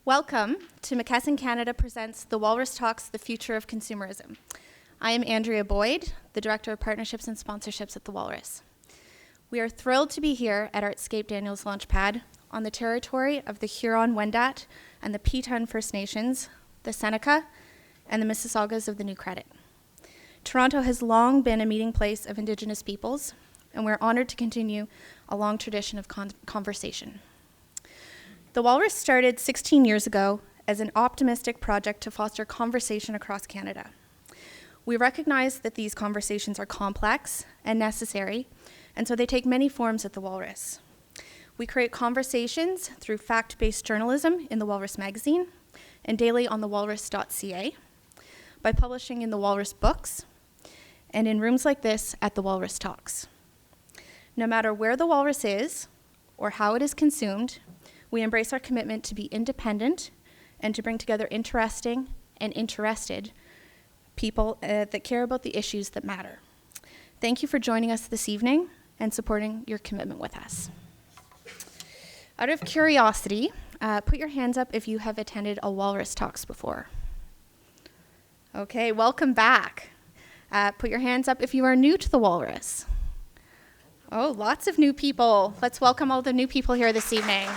Welcome to McKesson Canada Presents the Walrus Talks, the Future of Consumerism. I am Andrea Boyd, the Director of Partnerships and Sponsorships at the Walrus. We are thrilled to be here at Artscape Daniels Launchpad on the territory of the Huron-Wendat and the Petun First Nations, the Seneca, and the Mississaugas of the New Credit. Toronto has long been a meeting place of Indigenous peoples, and we're honored to continue a long tradition of conversation. The Walrus started 16 years ago as an optimistic project to foster conversation across Canada. We recognize that these conversations are complex and necessary, and so they take many forms at the Walrus. We create conversations through fact-based journalism in the Walrus magazine and daily on the Walrus.ca, by publishing in the Walrus books, and in rooms like this at the Walrus Talks. No matter where the Walrus is or how it is consumed, we embrace our commitment to be independent and to bring together interesting and interested people that care about the issues that matter. Thank you for joining us this evening and supporting your commitment with us. Out of curiosity, put your hands up if you have attended a Walrus Talks before. Okay, welcome back. Put your hands up if you are new to the Walrus. Oh, lots of new people. Let's welcome all the new people here this evening.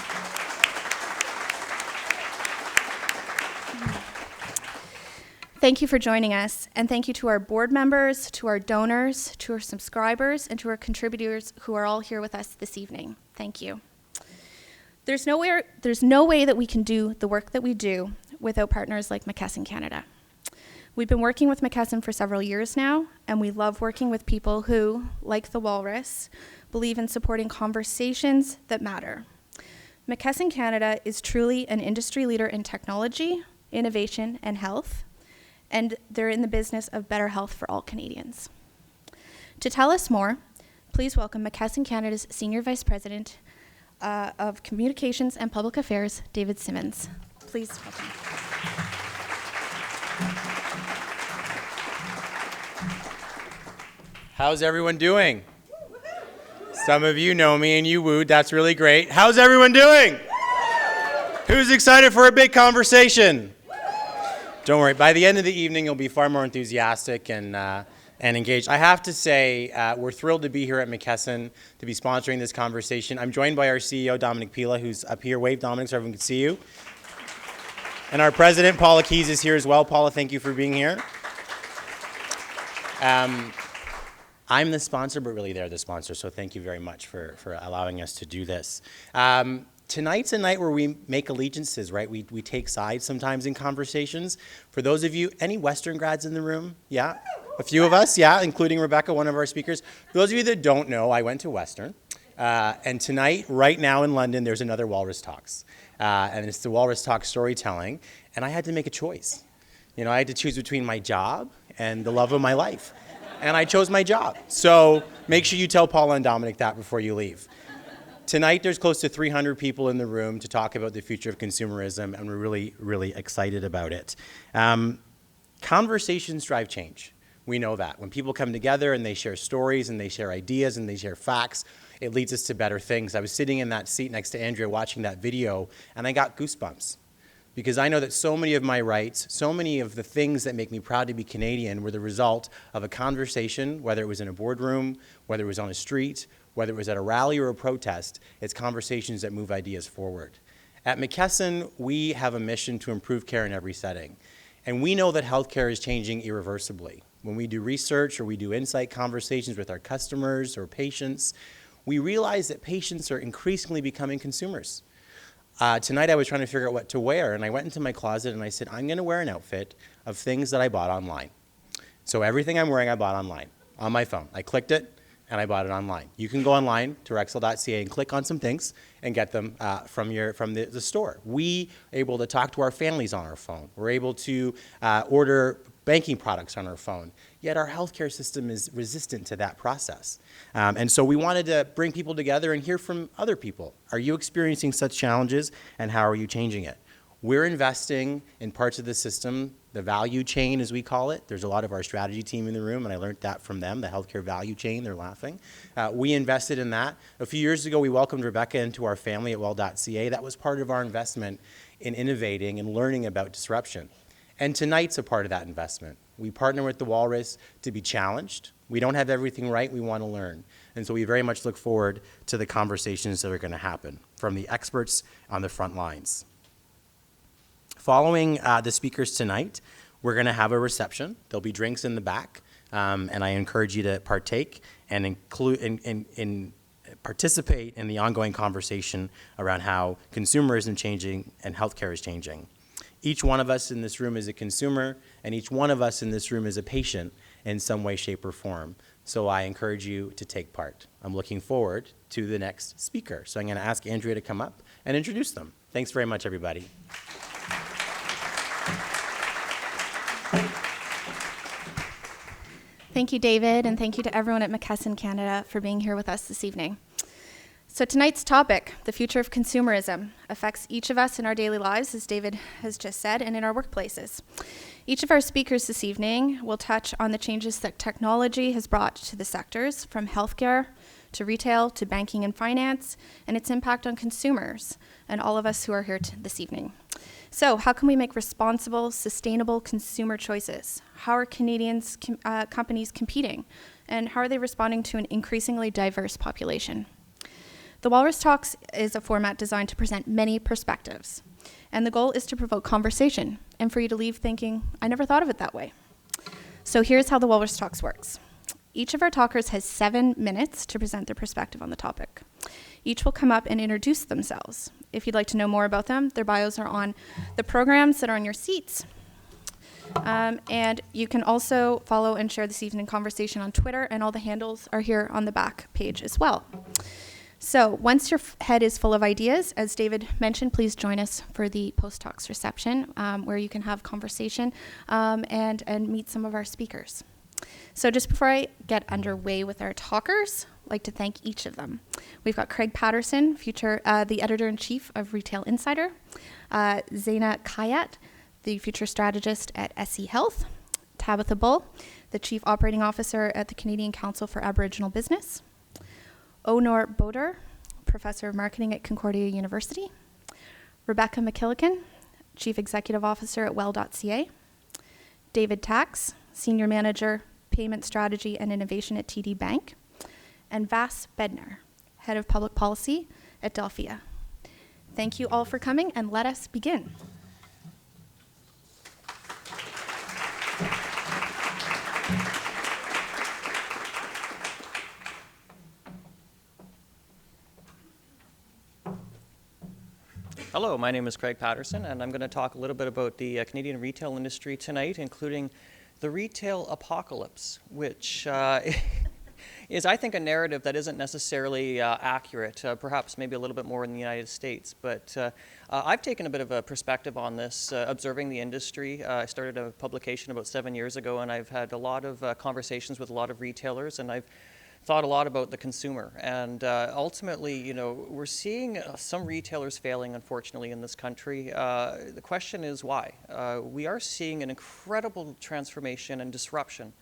Thank you for joining us, and thank you to our board members, to our donors, to our subscribers, and to our contributors who are all here with us this evening. Thank you. There's no way that we can do the work that we do without partners like McKesson Canada. We've been working with McKesson for several years now, and we love working with people who, like the Walrus, believe in supporting conversations that matter. McKesson Canada is truly an industry leader in technology, innovation, and health, and they're in the business of better health for all Canadians. To tell us more, please welcome McKesson Canada's Senior Vice President of Communications and Public Affairs, David Simmons. Please welcome. How's everyone doing? Some of you know me and you wooed, that's really great. How's everyone doing? Who's excited for a big conversation? Don't worry, by the end of the evening, you'll be far more enthusiastic and engaged. I have to say, we're thrilled to be here at McKesson to be sponsoring this conversation. I'm joined by our CEO, Dominic Pila, who's up here. Wave, Dominic, so everyone can see you. And our president, Paula Keys, is here as well. Paula, thank you for being here. I'm the sponsor, but really they're the sponsor, so thank you very much for allowing us to do this. Tonight's a night where we make allegiances, right? We take sides sometimes in conversations. For those of you, any Western grads in the room? Yeah? A few of us, yeah, including Rebecca, one of our speakers. For those of you that don't know, I went to Western. And tonight, right now in London, there's another Walrus Talks. And it's the Walrus Talks storytelling. And I had to make a choice. You know, I had to choose between my job and the love of my life. And I chose my job. So make sure you tell Paula and Dominic that before you leave. Tonight, there's close to 300 people in the room to talk about the future of consumerism, and we're really, really excited about it. Conversations drive change. We know that. When people come together and they share stories and they share ideas and they share facts, it leads us to better things. I was sitting in that seat next to Andrea watching that video, and I got goosebumps. Because I know that so many of my rights, so many of the things that make me proud to be Canadian were the result of a conversation, whether it was in a boardroom, whether it was on a street, whether it was at a rally or a protest. It's conversations that move ideas forward. At McKesson, we have a mission to improve care in every setting. And we know that healthcare is changing irreversibly. When we do research or we do insight conversations with our customers or patients, we realize that patients are increasingly becoming consumers. Tonight I was trying to figure out what to wear, and I went into my closet and I said, I'm going to wear an outfit of things that I bought online. So everything I'm wearing I bought online, on my phone. I clicked it, and I bought it online. You can go online to Rexall.ca and click on some things and get them from the store. We are able to talk to our families on our phone. We're able to order banking products on our phone, yet our healthcare system is resistant to that process. And so we wanted to bring people together and hear from other people. Are you experiencing such challenges, and how are you changing it? We're investing in parts of the system, the value chain as we call it. There's a lot of our strategy team in the room, and I learned that from them, the healthcare value chain. They're laughing. We invested in that. A few years ago, we welcomed Rebecca into our family at Well.ca. That was part of our investment in innovating and learning about disruption. And tonight's a part of that investment. We partner with the Walrus to be challenged. We don't have everything right. We want to learn. And so we very much look forward to the conversations that are going to happen from the experts on the front lines. Following the speakers tonight, we're going to have a reception. There'll be drinks in the back, and I encourage you to partake and participate in the ongoing conversation around how consumerism is changing and healthcare is changing. Each one of us in this room is a consumer, and each one of us in this room is a patient in some way, shape, or form. So I encourage you to take part. I'm looking forward to the next speaker. So I'm going to ask Andrea to come up and introduce them. Thanks very much, everybody. Thank you, David, and thank you to everyone at McKesson Canada for being here with us this evening. So tonight's topic, the future of consumerism, affects each of us in our daily lives, as David has just said, and in our workplaces. Each of our speakers this evening will touch on the changes that technology has brought to the sectors, from healthcare to retail to banking and finance, and its impact on consumers and all of us who are here this evening. So how can we make responsible, sustainable consumer choices? How are Canadians companies competing? And how are they responding to an increasingly diverse population? The Walrus Talks is a format designed to present many perspectives. And the goal is to provoke conversation and for you to leave thinking, I never thought of it that way. So here's how the Walrus Talks works. Each of our talkers has 7 minutes to present their perspective on the topic. Each will come up and introduce themselves. If you'd like to know more about them, their bios are on the programs that are on your seats. And you can also follow and share this evening conversation on Twitter, and all the handles are here on the back page as well. So once your head is full of ideas, as David mentioned, please join us for the post-talks reception, where you can have conversation and meet some of our speakers. So just before I get underway with our talkers, I'd like to thank each of them. We've got Craig Patterson, the editor-in-chief of Retail Insider, Zayna Khayat, the future strategist at SE Health, Tabatha Bull, the chief operating officer at the Canadian Council for Aboriginal Business, Onur Bodur, professor of marketing at Concordia University, Rebecca McKillican, chief executive officer at Well.ca, David Tax, senior manager, payment strategy and innovation at TD Bank, and Vass Bednar, head of public policy at Delphia. Thank you all for coming, and let us begin. Hello, my name is Craig Patterson, and I'm going to talk a little bit about the Canadian retail industry tonight, including the retail apocalypse, which is, I think, a narrative that isn't necessarily accurate, perhaps maybe a little bit more in the United States. But I've taken a bit of a perspective on this, observing the industry. I started a publication about 7 years ago, and I've had a lot of conversations with a lot of retailers, and I've thought a lot about the consumer. And ultimately, you know, we're seeing some retailers failing, unfortunately, in this country. The question is why? We are seeing an incredible transformation and disruption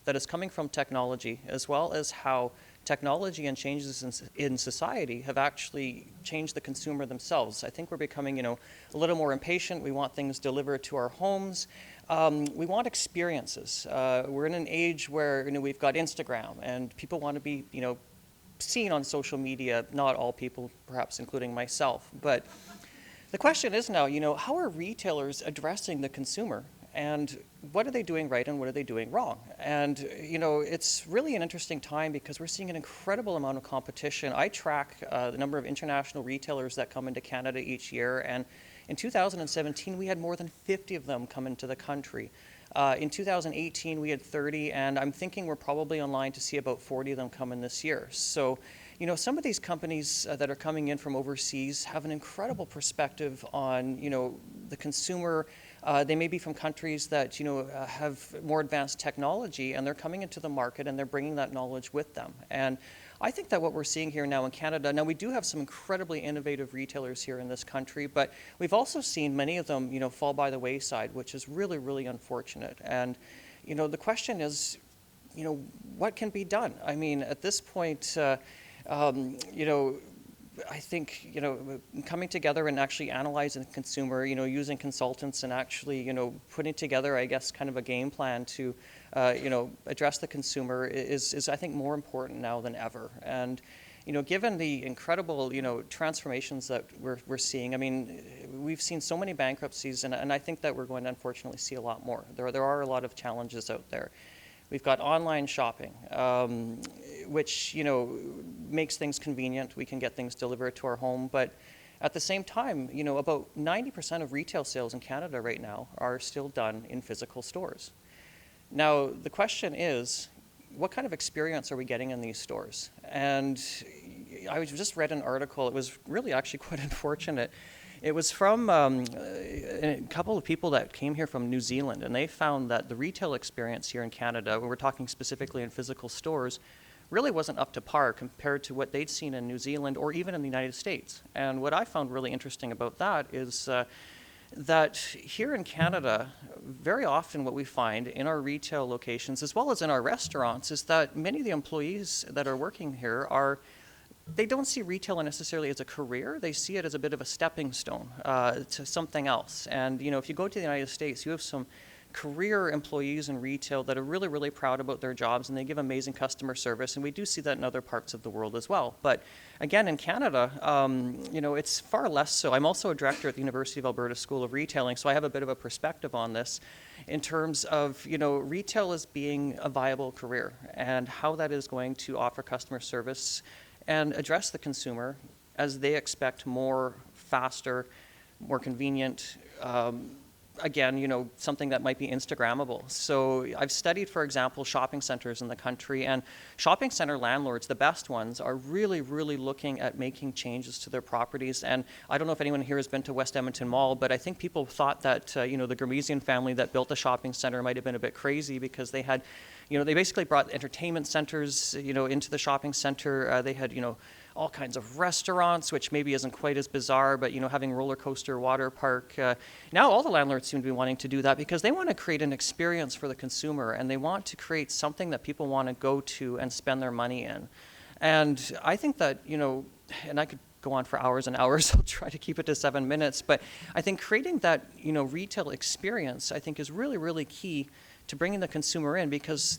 that is coming from technology, as well as how technology and changes in society have actually changed the consumer themselves. I think we're becoming, you know, a little more impatient. We want things delivered to our homes. We want experiences. We're in an age where, you know, we've got Instagram, and people want to be, you know, seen on social media. Not all people, perhaps including myself. But the question is now, you know, how are retailers addressing the consumer? And what are they doing right and what are they doing wrong? And, you know, it's really an interesting time because we're seeing an incredible amount of competition. I track the number of international retailers that come into Canada each year, and in 2017, we had more than 50 of them come into the country. In 2018, we had 30, and I'm thinking we're probably on line to see about 40 of them come in this year. So, you know, some of these companies that are coming in from overseas have an incredible perspective on, you know, the consumer. They may be from countries that, you know, have more advanced technology, and they're coming into the market and they're bringing that knowledge with them. And I think that what we're seeing here now in Canada, now we do have some incredibly innovative retailers here in this country, but we've also seen many of them, fall by the wayside, which is really, really unfortunate. And, the question is, what can be done? I mean, at this point, I think, coming together and actually analyzing the consumer, using consultants and actually, putting together, I guess, kind of a game plan to, address the consumer is I think, more important now than ever. And, given the incredible, transformations that we're seeing, I mean, we've seen so many bankruptcies, and I think that we're going to unfortunately see a lot more. There are a lot of challenges out there. We've got online shopping, which, makes things convenient. We can get things delivered to our home. But at the same time, about 90% of retail sales in Canada right now are still done in physical stores. Now, the question is, what kind of experience are we getting in these stores? And I just read an article. It was really actually quite unfortunate. It was from a couple of people that came here from New Zealand, and they found that the retail experience here in Canada, when we're talking specifically in physical stores, really wasn't up to par compared to what they'd seen in New Zealand or even in the United States. And what I found really interesting about that is that here in Canada, very often what we find in our retail locations, as well as in our restaurants, is that many of the employees that are working here they don't see retail necessarily as a career. They see it as a bit of a stepping stone to something else. And, if you go to the United States, you have some career employees in retail that are really, really proud about their jobs, and they give amazing customer service. And we do see that in other parts of the world as well. But again, in Canada, it's far less so. I'm also a director at the University of Alberta School of Retailing, so I have a bit of a perspective on this in terms of, retail as being a viable career and how that is going to offer customer service and address the consumer as they expect more, faster, more convenient, again, something that might be Instagrammable. So I've studied, for example, shopping centers in the country, and shopping center landlords, the best ones, are really, really looking at making changes to their properties. And I don't know if anyone here has been to West Edmonton Mall, but I think people thought that, the Gramesian family that built the shopping center might have been a bit crazy because they had, they basically brought entertainment centers, into the shopping center. They had, all kinds of restaurants, which maybe isn't quite as bizarre, but, having roller coaster, water park. Now all the landlords seem to be wanting to do that because they want to create an experience for the consumer, and they want to create something that people want to go to and spend their money in. And I think that, and I could go on for hours and hours. I'll try to keep it to 7 minutes. But I think creating that, retail experience, I think, is really, really key to bringing the consumer in, because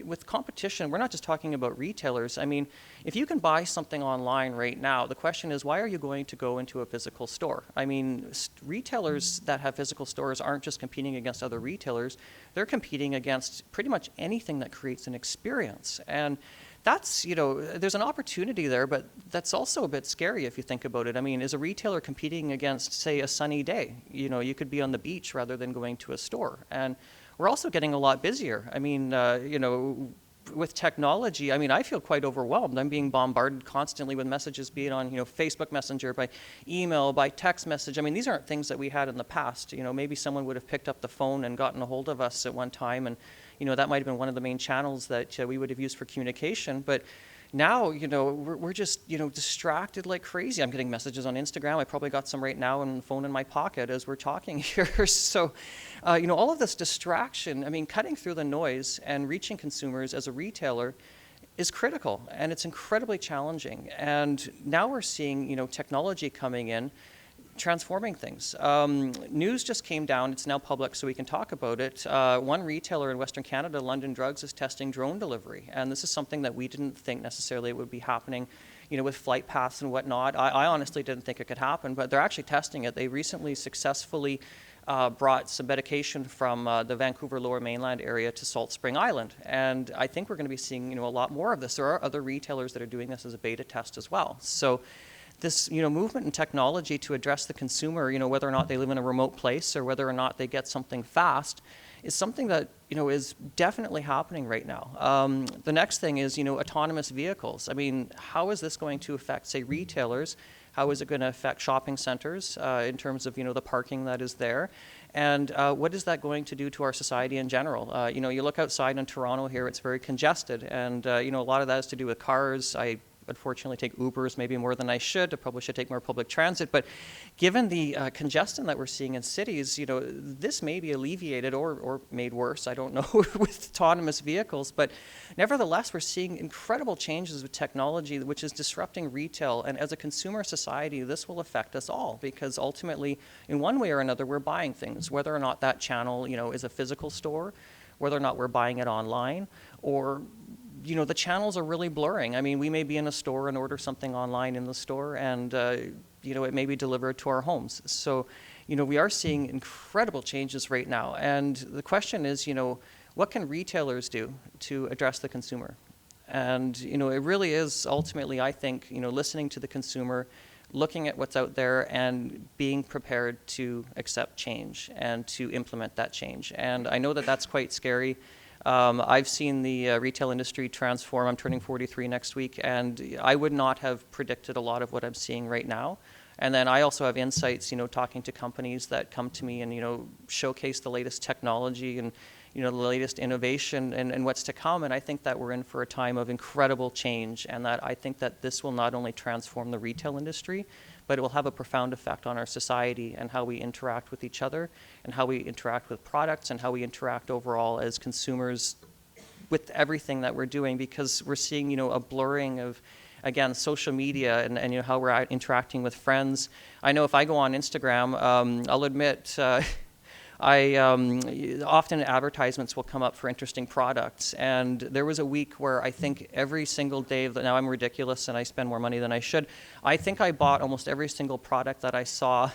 with competition, we're not just talking about retailers. I mean, if you can buy something online right now, the question is, why are you going to go into a physical store? I mean, retailers that have physical stores aren't just competing against other retailers. They're competing against pretty much anything that creates an experience. And that's, there's an opportunity there, but that's also a bit scary if you think about it. I mean, is a retailer competing against, say, a sunny day? You could be on the beach rather than going to a store. And we're also getting a lot busier. I mean, with technology, I mean, I feel quite overwhelmed. I'm being bombarded constantly with messages, be it on, Facebook Messenger, by email, by text message. I mean, these aren't things that we had in the past. Maybe someone would have picked up the phone and gotten a hold of us at one time, and, that might have been one of the main channels that we would have used for communication. But now, we're just, distracted like crazy. I'm getting messages on Instagram. I probably got some right now on the phone in my pocket as we're talking here. So, all of this distraction, I mean, cutting through the noise and reaching consumers as a retailer is critical, and it's incredibly challenging. And now we're seeing, technology coming in, transforming things. News just came down. It's now public, so we can talk about it. One retailer in Western Canada, London Drugs, is testing drone delivery. And this is something that we didn't think necessarily would be happening, with flight paths and whatnot. I honestly didn't think it could happen, but they're actually testing it. They recently successfully brought some medication from the Vancouver Lower Mainland area to Salt Spring Island. And I think we're going to be seeing, a lot more of this. There are other retailers that are doing this as a beta test as well. So this, movement in technology to address the consumer, whether or not they live in a remote place or whether or not they get something fast, is something that, is definitely happening right now. The next thing is, autonomous vehicles. I mean, how is this going to affect, say, retailers? How is it going to affect shopping centers in terms of, the parking that is there? And what is that going to do to our society in general? You look outside in Toronto here, it's very congested. And, a lot of that has to do with cars. I unfortunately take Ubers maybe more than I should. I probably should take more public transit. But given the congestion that we're seeing in cities, this may be alleviated or made worse, I don't know, with autonomous vehicles. But nevertheless, we're seeing incredible changes with technology, which is disrupting retail. And as a consumer society, this will affect us all, because ultimately, in one way or another, we're buying things, whether or not that channel, is a physical store, whether or not we're buying it online, or the channels are really blurring. I mean, we may be in a store and order something online in the store, and it may be delivered to our homes. So, we are seeing incredible changes right now. And the question is, what can retailers do to address the consumer? And, it really is ultimately, I think, listening to the consumer, looking at what's out there and being prepared to accept change and to implement that change. And I know that that's quite scary. I've seen the retail industry transform. I'm turning 43 next week, and I would not have predicted a lot of what I'm seeing right now. And then I also have insights, talking to companies that come to me and, showcase the latest technology and, the latest innovation and what's to come. And I think that we're in for a time of incredible change, and that I think that this will not only transform the retail industry, but it will have a profound effect on our society and how we interact with each other and how we interact with products and how we interact overall as consumers with everything that we're doing, because we're seeing, a blurring of, again, social media and how we're interacting with friends. I know if I go on Instagram, I'll admit, often advertisements will come up for interesting products, and there was a week where I think every single day, now I'm ridiculous and I spend more money than I should, I think I bought almost every single product that I saw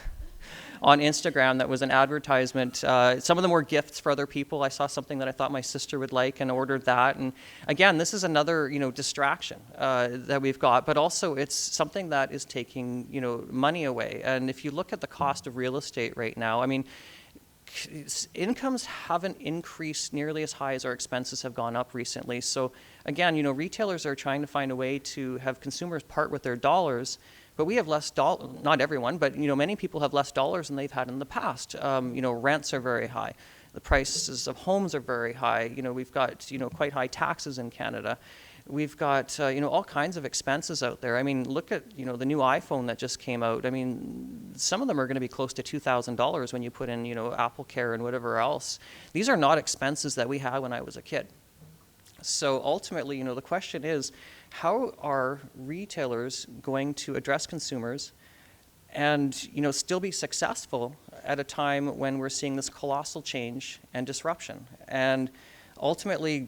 on Instagram that was an advertisement. Some of them were gifts for other people. I saw something that I thought my sister would like and ordered that. And again, this is another, distraction that we've got, but also it's something that is taking, money away. And if you look at the cost of real estate right now, I mean, incomes haven't increased nearly as high as our expenses have gone up recently. So again, retailers are trying to find a way to have consumers part with their dollars, but we have less not everyone, but many people have less dollars than they've had in the past. Rents are very high. The prices of homes are very high. We've got, quite high taxes in Canada. We've got, all kinds of expenses out there. I mean, look at, the new iPhone that just came out. I mean, some of them are going to be close to $2,000 when you put in, Apple Care and whatever else. These are not expenses that we had when I was a kid. So ultimately, the question is, how are retailers going to address consumers and, still be successful at a time when we're seeing this colossal change and disruption? And ultimately,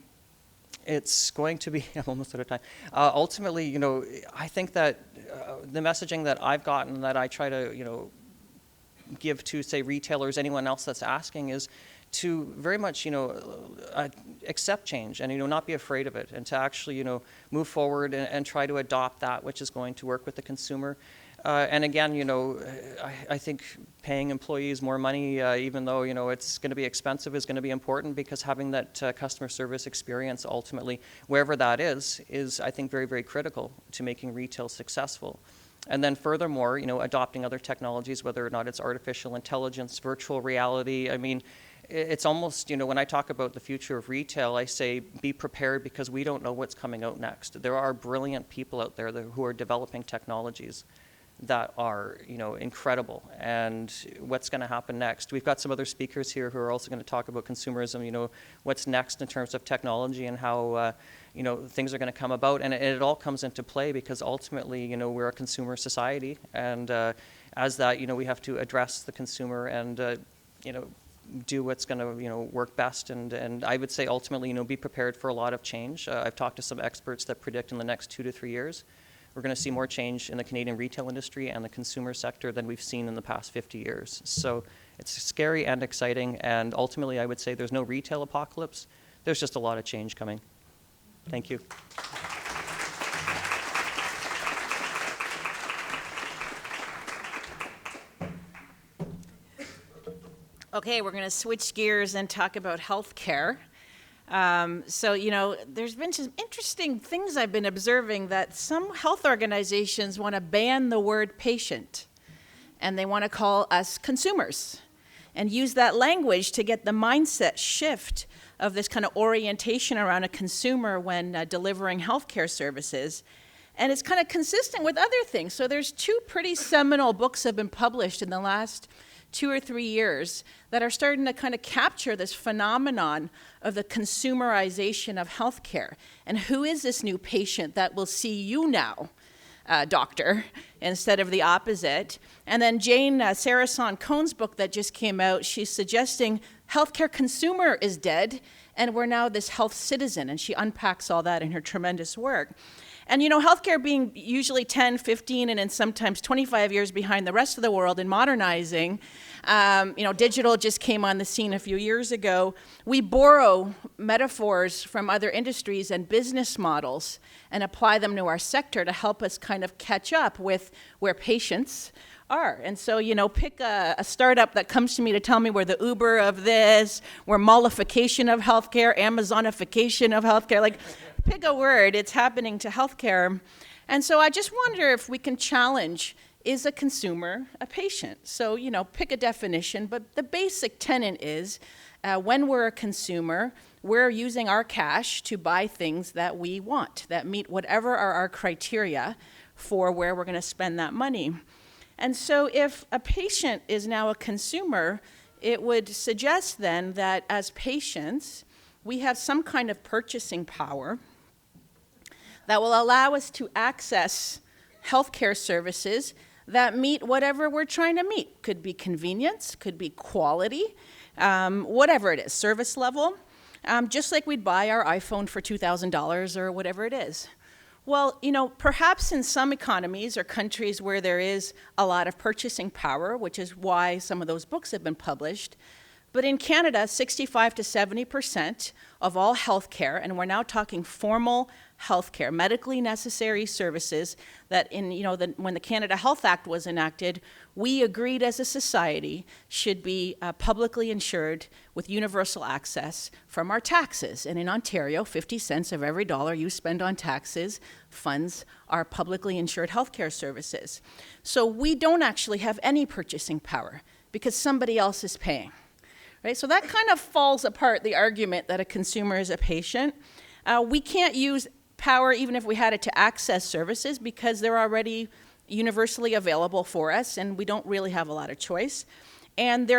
it's going to be, I'm almost out of time. Ultimately, I think that the messaging that I've gotten, that I try to, give to, say, retailers, anyone else that's asking, is to very much, accept change and, not be afraid of it, and to actually, move forward and try to adopt that which is going to work with the consumer. And again, I think paying employees more money, even though, it's going to be expensive, is going to be important, because having that customer service experience ultimately, wherever that is, I think, very, very critical to making retail successful. And then furthermore, adopting other technologies, whether or not it's artificial intelligence, virtual reality. I mean, it's almost, when I talk about the future of retail, I say be prepared, because we don't know what's coming out next. There are brilliant people out there who are developing technologies that are, incredible, and what's going to happen next. We've got some other speakers here who are also going to talk about consumerism, what's next in terms of technology and how, things are going to come about. And it all comes into play because ultimately, we're a consumer society, and as that, we have to address the consumer and, do what's going to, work best. And I would say ultimately, be prepared for a lot of change. I've talked to some experts that predict in the next 2 to 3 years, we're going to see more change in the Canadian retail industry and the consumer sector than we've seen in the past 50 years. So it's scary and exciting, and ultimately I would say there's no retail apocalypse. There's just a lot of change coming. Thank you. Okay, we're going to switch gears and talk about healthcare. So, there's been some interesting things I've been observing that some health organizations want to ban the word patient, and they want to call us consumers and use that language to get the mindset shift of this kind of orientation around a consumer when delivering healthcare services. And it's kind of consistent with other things. So there's two pretty seminal books that have been published in the last 2 or 3 years that are starting to kind of capture this phenomenon of the consumerization of healthcare. And who is this new patient that will see you now, doctor, instead of the opposite? And then Jane Sarason-Cohn's book that just came out, she's suggesting healthcare consumer is dead, and we're now this health citizen, and she unpacks all that in her tremendous work. And healthcare being usually 10, 15, and then sometimes 25 years behind the rest of the world in modernizing, digital just came on the scene a few years ago. We borrow metaphors from other industries and business models and apply them to our sector to help us kind of catch up with where patients are. And so, pick a startup that comes to me to tell me we're the Uber of this, we're Mollification of healthcare, Amazonification of healthcare, like pick a word, it's happening to healthcare. And so I just wonder if we can challenge, is a consumer a patient? So, pick a definition, but the basic tenet is when we're a consumer, we're using our cash to buy things that we want, that meet whatever are our criteria for where we're going to spend that money. And so if a patient is now a consumer, it would suggest then that as patients, we have some kind of purchasing power that will allow us to access healthcare services that meet whatever we're trying to meet. Could be convenience, could be quality, whatever it is, service level, just like we'd buy our iPhone for $2,000 or whatever it is. Well, perhaps in some economies or countries where there is a lot of purchasing power, which is why some of those books have been published, but in Canada, 65 to 70% of all healthcare, and we're now talking formal healthcare, medically necessary services that when the Canada Health Act was enacted, we agreed as a society should be publicly insured with universal access from our taxes. And in Ontario, 50 cents of every dollar you spend on taxes funds our publicly insured healthcare services. So we don't actually have any purchasing power because somebody else is paying. Right? So that kind of falls apart the argument that a consumer is a patient. We can't use power even if we had it to access services because they're already universally available for us and we don't really have a lot of choice. And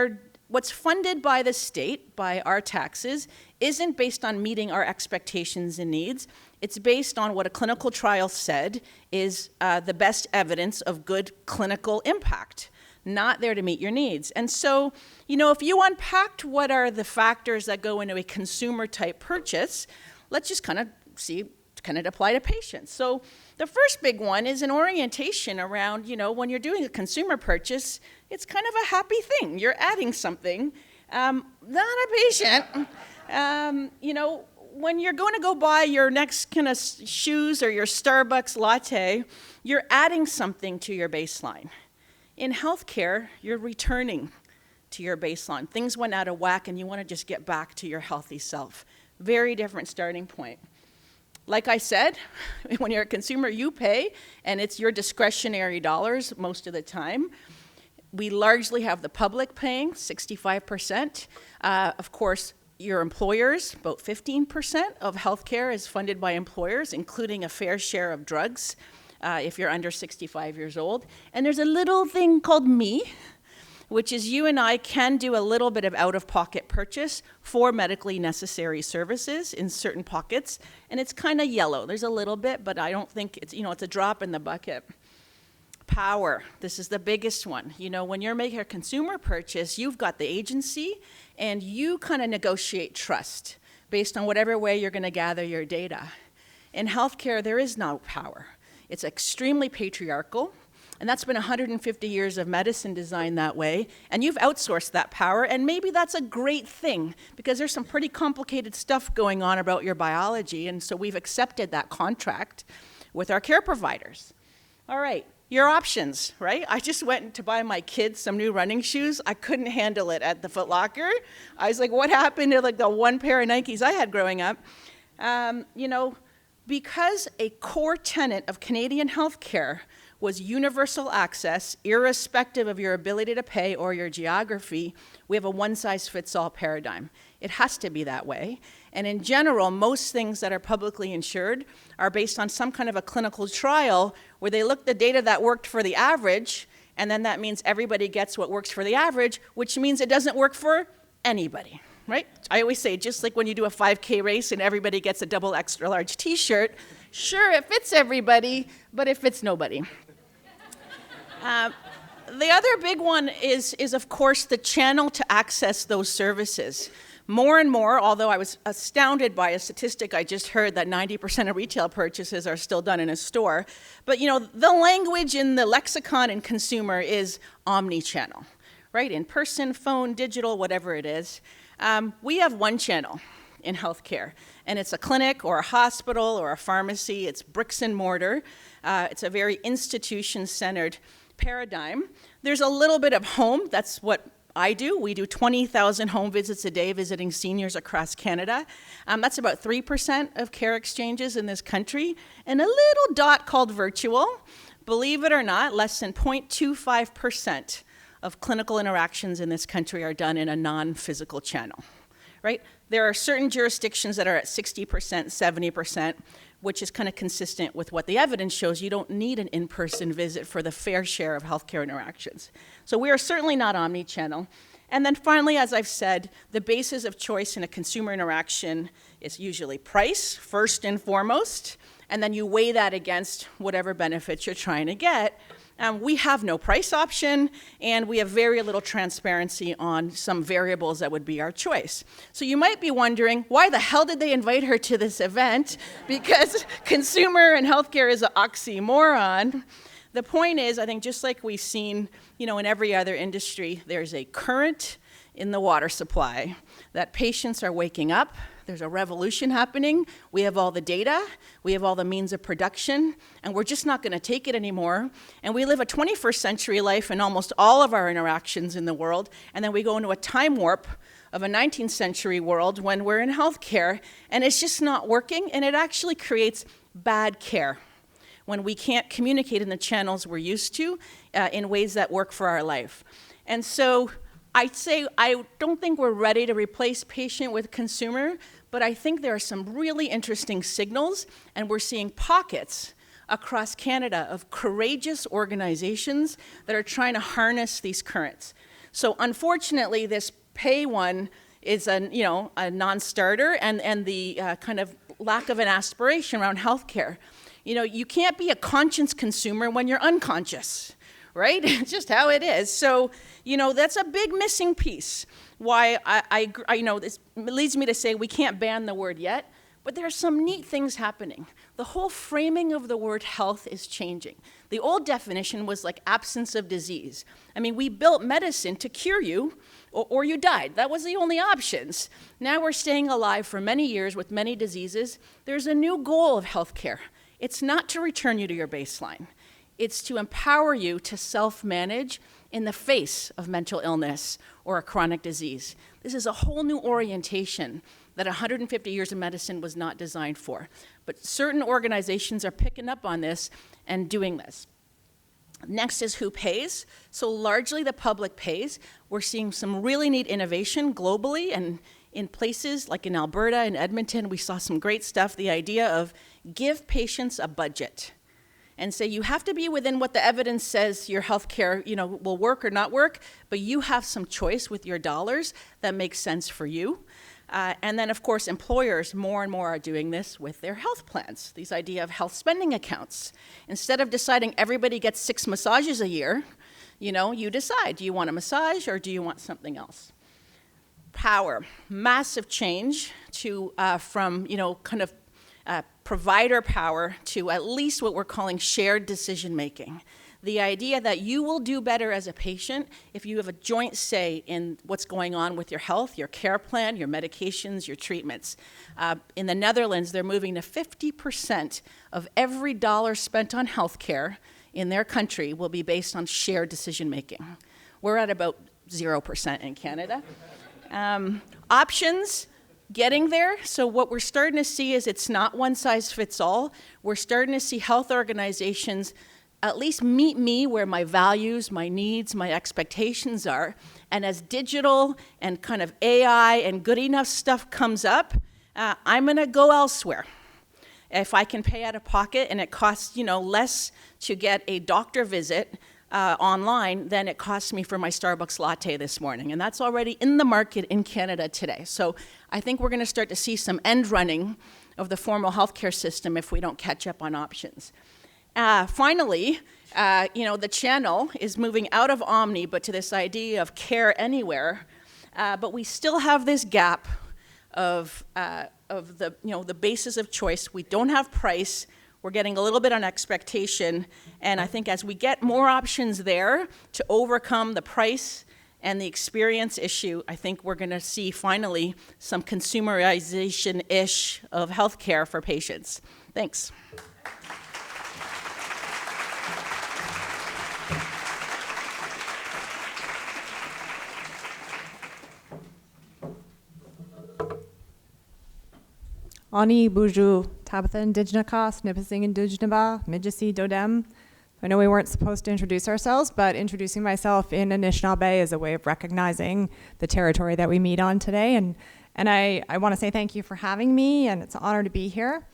what's funded by the state, by our taxes, isn't based on meeting our expectations and needs. It's based on what a clinical trial said is the best evidence of good clinical impact, not there to meet your needs. And so, if you unpacked what are the factors that go into a consumer-type purchase, let's just kind of see, can it apply to patients? So the first big one is an orientation around, when you're doing a consumer purchase, it's kind of a happy thing. You're adding something, not a patient. When you're going to go buy your next kind of shoes or your Starbucks latte, you're adding something to your baseline. In healthcare, you're returning to your baseline. Things went out of whack and you want to just get back to your healthy self. Very different starting point. Like I said, when you're a consumer, you pay, and it's your discretionary dollars most of the time. We largely have the public paying, 65%. Of course, your employers, about 15% of healthcare is funded by employers, including a fair share of drugs if you're under 65 years old. And there's a little thing called me, which is you and I can do a little bit of out-of-pocket purchase for medically necessary services in certain pockets, and it's kind of yellow. There's a little bit, but I don't think it's a drop in the bucket. Power, this is the biggest one. When you're making a consumer purchase, you've got the agency, and you kind of negotiate trust based on whatever way you're going to gather your data. In healthcare, there is no power. It's extremely patriarchal. And that's been 150 years of medicine designed that way. And you've outsourced that power, and maybe that's a great thing because there's some pretty complicated stuff going on about your biology, and so we've accepted that contract with our care providers. All right, your options, right? I just went to buy my kids some new running shoes. I couldn't handle it at the Foot Locker. I was like, what happened to like the one pair of Nikes I had growing up? Because a core tenet of Canadian healthcare was universal access, irrespective of your ability to pay or your geography, we have a one-size-fits-all paradigm. It has to be that way. And in general, most things that are publicly insured are based on some kind of a clinical trial where they look at the data that worked for the average, and then that means everybody gets what works for the average, which means it doesn't work for anybody, right? I always say, just like when you do a 5K race and everybody gets a double extra large t-shirt, sure, it fits everybody, but it fits nobody. The other big one is of course, the channel to access those services. More and more, although I was astounded by a statistic I just heard that 90% of retail purchases are still done in a store, but the language in the lexicon in consumer is omni-channel, right? In person, phone, digital, whatever it is. We have one channel in healthcare, and it's a clinic or a hospital or a pharmacy. It's bricks and mortar. It's a very institution-centered paradigm. There's a little bit of home. That's what I do. We do 20,000 home visits a day visiting seniors across Canada. That's about 3% of care exchanges in this country. And a little dot called virtual. Believe it or not, less than 0.25% of clinical interactions in this country are done in a non-physical channel, right? There are certain jurisdictions that are at 60%, 70%, which is kind of consistent with what the evidence shows. You don't need an in-person visit for the fair share of healthcare interactions. So we are certainly not omni-channel. And then finally, as I've said, the basis of choice in a consumer interaction is usually price, first and foremost, and then you weigh that against whatever benefits you're trying to get. We have no price option, and we have very little transparency on some variables that would be our choice. So you might be wondering, why the hell did they invite her to this event? Because consumer and healthcare is an oxymoron. The point is, I think just like we've seen, in every other industry, there's a current in the water supply that patients are waking up. There's a revolution happening. We have all the data. We have all the means of production, and we're just not going to take it anymore. And we live a 21st century life in almost all of our interactions in the world, and then we go into a time warp of a 19th century world when we're in healthcare, and it's just not working, and it actually creates bad care when we can't communicate in the channels we're used to in ways that work for our life. And so I'd say I don't think we're ready to replace patient with consumer, but I think there are some really interesting signals, and we're seeing pockets across Canada of courageous organizations that are trying to harness these currents. So unfortunately, this pay one is a non-starter, and the kind of lack of an aspiration around healthcare. You can't be a conscious consumer when you're unconscious, right? It's just how it is. So, that's a big missing piece. Why I this leads me to say we can't ban the word yet, but there are some neat things happening. The whole framing of the word health is changing. The old definition was like absence of disease. I mean, we built medicine to cure you or you died. That was the only options. Now we're staying alive for many years with many diseases. There's a new goal of healthcare. It's not to return you to your baseline. It's to empower you to self-manage in the face of mental illness or a chronic disease. This is a whole new orientation that 150 years of medicine was not designed for. But certain organizations are picking up on this and doing this. Next is who pays. So largely the public pays. We're seeing some really neat innovation globally, and in places like in Alberta and Edmonton, we saw some great stuff. The idea of give patients a budget and say you have to be within what the evidence says your healthcare, will work or not work, but you have some choice with your dollars that makes sense for you. And then, of course, employers more and more are doing this with their health plans, these idea of health spending accounts. Instead of deciding everybody gets 6 massages a year, you decide, do you want a massage or do you want something else? Power, massive change to from provider power to at least what we're calling shared decision making. The idea that you will do better as a patient if you have a joint say in what's going on with your health, your care plan, your medications, your treatments. In the Netherlands, they're moving to 50% of every dollar spent on healthcare in their country will be based on shared decision making. We're at about 0% in Canada. Options, getting there. So what we're starting to see is it's not one size fits all. We're starting to see health organizations at least meet me where my values, my needs, my expectations are. And as digital and kind of AI and good enough stuff comes up, I'm going to go elsewhere. If I can pay out of pocket and it costs, less to get a doctor visit online than it cost me for my Starbucks latte this morning. And that's already in the market in Canada today. So I think we're going to start to see some end running of the formal healthcare system if we don't catch up on options. Finally, the channel is moving out of Omni, but to this idea of care anywhere. But we still have this gap of the basis of choice. We don't have price. We're getting a little bit on expectation. And I think as we get more options there to overcome the price and the experience issue, I think we're going to see finally some consumerization-ish of healthcare for patients. Thanks. Ani Buju, Tabatha Indigenakas, Nipissing Indigenaba, Midjisi Dodem. I know we weren't supposed to introduce ourselves, but introducing myself in Anishinaabe is a way of recognizing the territory that we meet on today. And I want to say thank you for having me, and it's an honor to be here.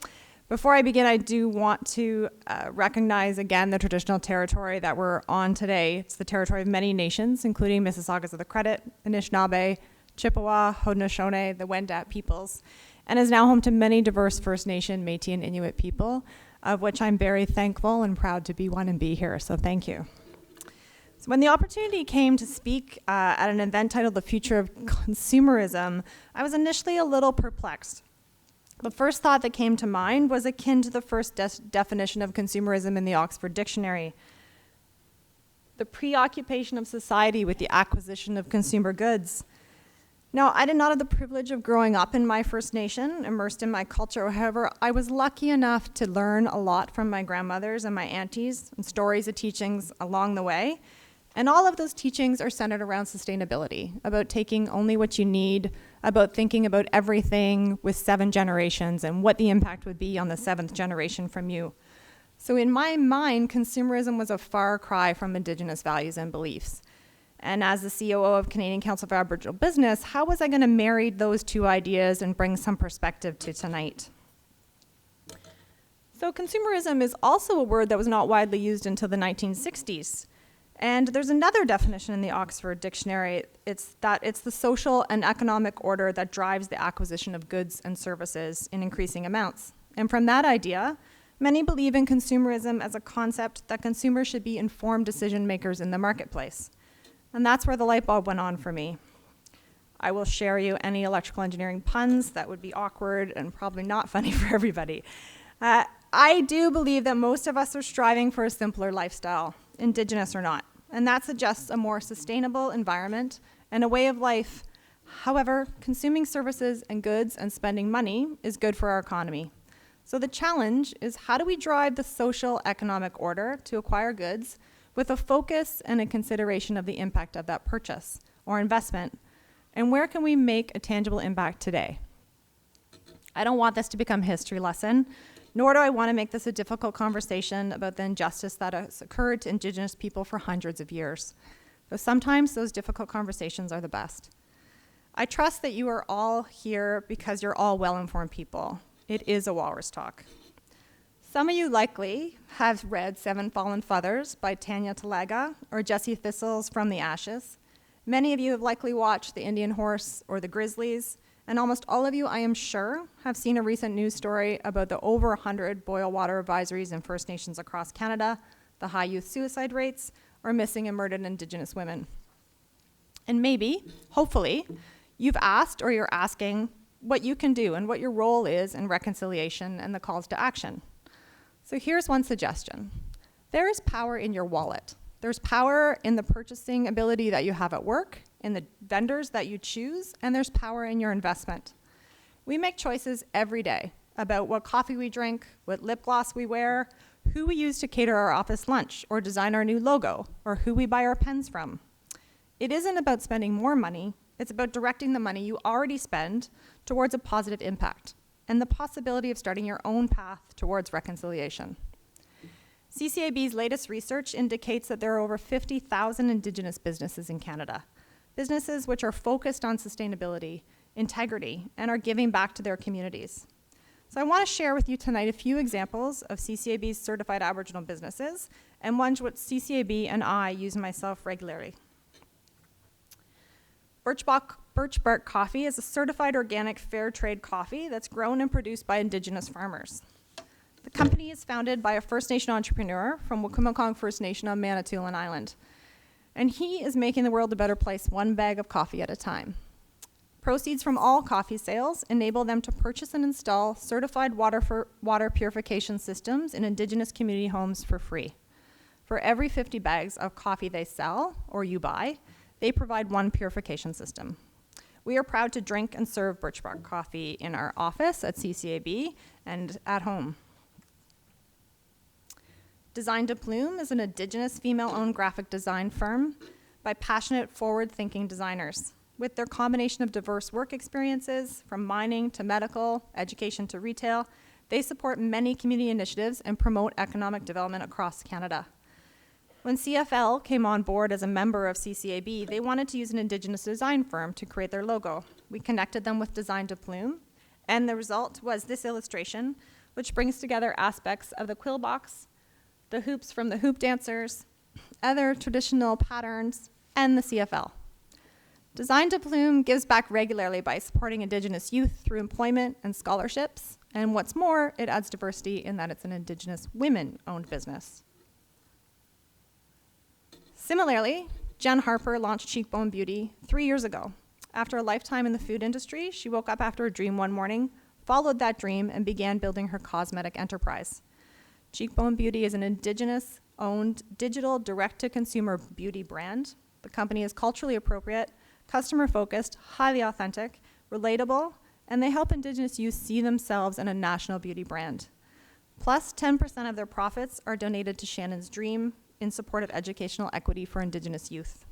Before I begin, I do want to recognize again the traditional territory that we're on today. It's the territory of many nations, including Mississaugas of the Credit, Anishinaabe, Chippewa, Haudenosaunee, the Wendat peoples, and is now home to many diverse First Nation, Métis, and Inuit people, of which I'm very thankful and proud to be one and be here, so thank you. So when the opportunity came to speak at an event titled The Future of Consumerism, I was initially a little perplexed. The first thought that came to mind was akin to the first definition of consumerism in the Oxford Dictionary: the preoccupation of society with the acquisition of consumer goods. Now, I did not have the privilege of growing up in my First Nation, immersed in my culture. However, I was lucky enough to learn a lot from my grandmothers and my aunties and stories and teachings along the way. And all of those teachings are centered around sustainability, about taking only what you need, about thinking about everything with 7 generations and what the impact would be on the 7th generation from you. So in my mind, consumerism was a far cry from Indigenous values and beliefs. And as the COO of Canadian Council for Aboriginal Business, how was I going to marry those two ideas and bring some perspective to tonight? So consumerism is also a word that was not widely used until the 1960s. And there's another definition in the Oxford Dictionary. It's that it's the social and economic order that drives the acquisition of goods and services in increasing amounts. And from that idea, many believe in consumerism as a concept that consumers should be informed decision makers in the marketplace. And that's where the light bulb went on for me. I will share you any electrical engineering puns that would be awkward and probably not funny for everybody. I do believe that most of us are striving for a simpler lifestyle, Indigenous or not, and that suggests a more sustainable environment and a way of life. However, consuming services and goods and spending money is good for our economy. So the challenge is, how do we drive the social economic order to acquire goods with a focus and a consideration of the impact of that purchase or investment? And where can we make a tangible impact today? I don't want this to become a history lesson, nor do I want to make this a difficult conversation about the injustice that has occurred to Indigenous people for hundreds of years. Though sometimes those difficult conversations are the best. I trust that you are all here because you're all well-informed people. It is a Walrus Talk. Some of you likely have read Seven Fallen Feathers by Tanya Talaga or Jesse Thistle's From the Ashes. Many of you have likely watched The Indian Horse or The Grizzlies, and almost all of you, I am sure, have seen a recent news story about the over 100 boil water advisories in First Nations across Canada, the high youth suicide rates, or missing and murdered Indigenous women. And maybe, hopefully, you've asked or you're asking what you can do and what your role is in reconciliation and the calls to action. So here's one suggestion. There is power in your wallet. There's power in the purchasing ability that you have at work, in the vendors that you choose, and there's power in your investment. We make choices every day about what coffee we drink, what lip gloss we wear, who we use to cater our office lunch or design our new logo, or who we buy our pens from. It isn't about spending more money, it's about directing the money you already spend towards a positive impact and the possibility of starting your own path towards reconciliation. CCAB's latest research indicates that there are over 50,000 Indigenous businesses in Canada, businesses which are focused on sustainability, integrity, and are giving back to their communities. So I want to share with you tonight a few examples of CCAB's certified Aboriginal businesses and ones which CCAB and I use myself regularly. Birch Bark Coffee is a certified organic fair trade coffee that's grown and produced by Indigenous farmers. The company is founded by a First Nation entrepreneur from Wikwemekong First Nation on Manitoulin Island. And he is making the world a better place one bag of coffee at a time. Proceeds from all coffee sales enable them to purchase and install certified water purification systems in Indigenous community homes for free. For every 50 bags of coffee they sell, or you buy, they provide one purification system. We are proud to drink and serve Birch Bark Coffee in our office at CCAB and at home. Design to Plume is an Indigenous female-owned graphic design firm by passionate, forward-thinking designers. With their combination of diverse work experiences, from mining to medical, education to retail, they support many community initiatives and promote economic development across Canada. When CFL came on board as a member of CCAB, they wanted to use an Indigenous design firm to create their logo. We connected them with Design to Plume, and the result was this illustration, which brings together aspects of the quill box, the hoops from the hoop dancers, other traditional patterns, and the CFL. Design to Plume gives back regularly by supporting Indigenous youth through employment and scholarships, and what's more, it adds diversity in that it's an Indigenous women-owned business. Similarly, Jen Harper launched Cheekbone Beauty 3 years ago. After a lifetime in the food industry, she woke up after a dream one morning, followed that dream, and began building her cosmetic enterprise. Cheekbone Beauty is an Indigenous-owned digital direct-to-consumer beauty brand. The company is culturally appropriate, customer-focused, highly authentic, relatable, and they help Indigenous youth see themselves in a national beauty brand. Plus, 10% of their profits are donated to Shannon's Dream in support of educational equity for Indigenous youth.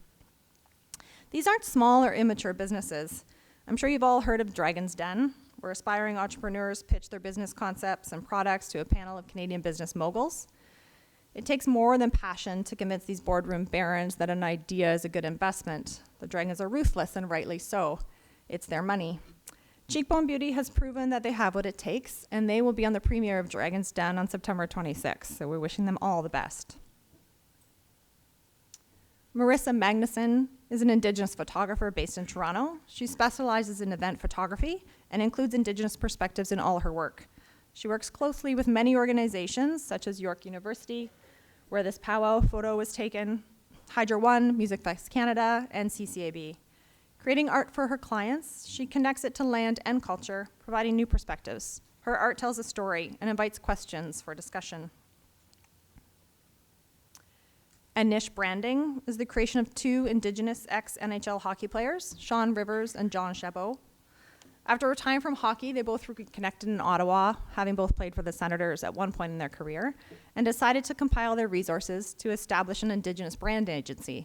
These aren't small or immature businesses. I'm sure you've all heard of Dragon's Den, where aspiring entrepreneurs pitch their business concepts and products to a panel of Canadian business moguls. It takes more than passion to convince these boardroom barons that an idea is a good investment. The dragons are ruthless, and rightly so. It's their money. Cheekbone Beauty has proven that they have what it takes, and they will be on the premiere of Dragon's Den on September 26th, so we're wishing them all the best. Marissa Magnuson is an Indigenous photographer based in Toronto. She specializes in event photography and includes Indigenous perspectives in all her work. She works closely with many organizations, such as York University, where this powwow photo was taken, Hydro One, Music Fest Canada, and CCAB. Creating art for her clients, she connects it to land and culture, providing new perspectives. Her art tells a story and invites questions for discussion. And Niche Branding is the creation of two Indigenous ex-NHL hockey players, Sean Rivers and John Chabot. After retiring from hockey, they both reconnected in Ottawa, having both played for the Senators at one point in their career, and decided to compile their resources to establish an Indigenous brand agency.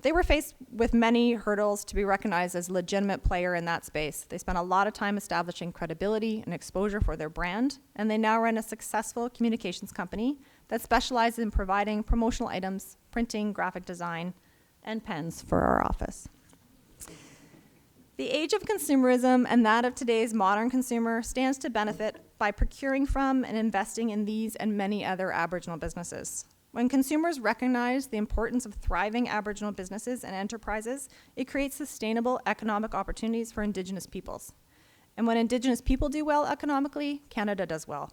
They were faced with many hurdles to be recognized as a legitimate player in that space. They spent a lot of time establishing credibility and exposure for their brand, and they now run a successful communications company that specializes in providing promotional items, printing, graphic design, and pens for our office. The age of consumerism and that of today's modern consumer stands to benefit by procuring from and investing in these and many other Aboriginal businesses. When consumers recognize the importance of thriving Aboriginal businesses and enterprises, it creates sustainable economic opportunities for Indigenous peoples. And when Indigenous people do well economically, Canada does well.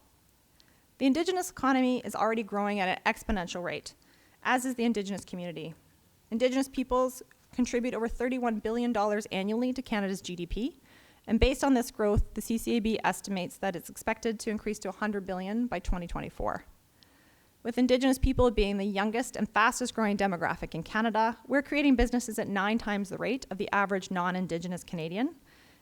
The Indigenous economy is already growing at an exponential rate, as is the Indigenous community. Indigenous peoples contribute over $31 billion annually to Canada's GDP, and based on this growth, the CCAB estimates that it's expected to increase to $100 billion by 2024. With Indigenous people being the youngest and fastest growing demographic in Canada, we're creating businesses at 9 times the rate of the average non-Indigenous Canadian.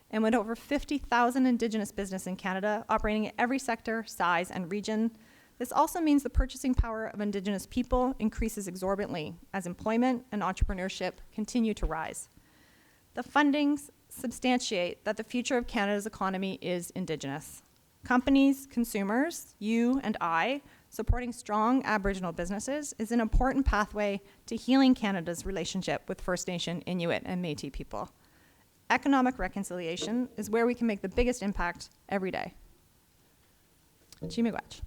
And with over 50,000 Indigenous businesses in Canada operating in every sector, size, and region, This also means the purchasing power of Indigenous people increases exorbitantly as employment and entrepreneurship continue to rise. The fundings substantiate that the future of Canada's economy is Indigenous. Companies, consumers, you and I, supporting strong Aboriginal businesses is an important pathway to healing Canada's relationship with First Nation, Inuit, and Métis people. Economic reconciliation is where we can make the biggest impact every day. Chimigwach.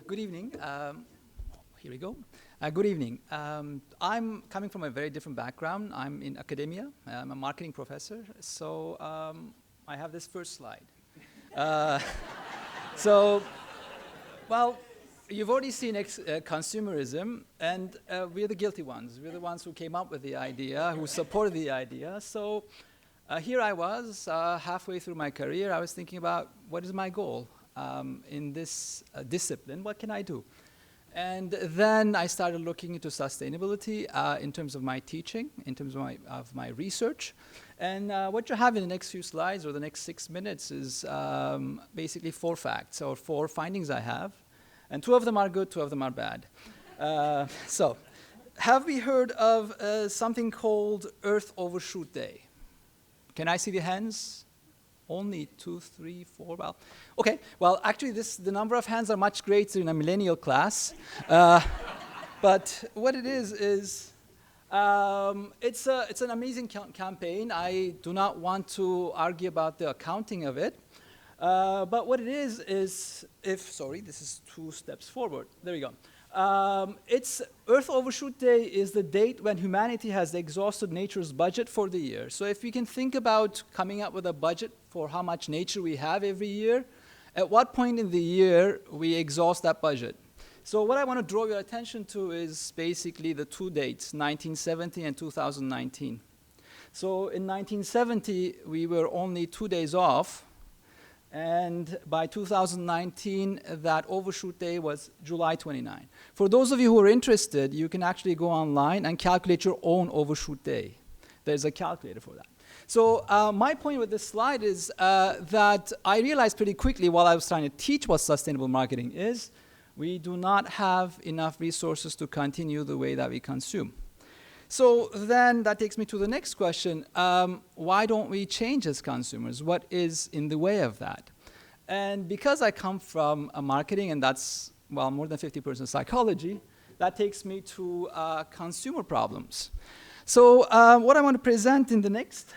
Good evening. Here we go. Good evening. I'm coming from a very different background. I'm in academia. I'm a marketing professor. So I have this first slide. Well, you've already seen consumerism, and we're the guilty ones. We're the ones who came up with the idea, who supported the idea. So here I was, halfway through my career. I was thinking about what is my goal in this discipline. What can I do? And then I started looking into sustainability in terms of my teaching, in terms of my research. And what you have in the next few slides or the next 6 minutes is basically 4 facts or 4 findings I have. And 2 of them are good, 2 of them are bad. So have we heard of something called Earth Overshoot Day? Can I see the hands? Only 2, 3, 4, well, okay. Well, actually, the number of hands are much greater in a millennial class. But what it is it's an amazing campaign. I do not want to argue about the accounting of it. But what it is sorry, this is 2 steps forward. There we go. It's Earth Overshoot Day is the date when humanity has exhausted nature's budget for the year. So if we can think about coming up with a budget for how much nature we have every year, at what point in the year we exhaust that budget? So what I want to draw your attention to is basically the 2 dates, 1970 and 2019. So in 1970, we were only 2 days off. And by 2019, that overshoot day was July 29. For those of you who are interested, you can actually go online and calculate your own overshoot day. There's a calculator for that. So my point with this slide is that I realized pretty quickly while I was trying to teach what sustainable marketing is, we do not have enough resources to continue the way that we consume. So then that takes me to the next question. Why don't we change as consumers? What is in the way of that? And because I come from marketing, and that's, well, more than 50% psychology, that takes me to consumer problems. So what I want to present in the next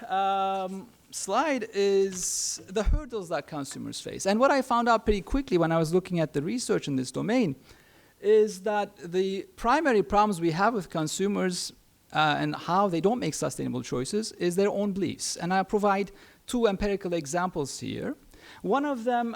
slide is the hurdles that consumers face. And what I found out pretty quickly when I was looking at the research in this domain is that the primary problems we have with consumers and how they don't make sustainable choices is their own beliefs. And I provide 2 empirical examples here. One of them,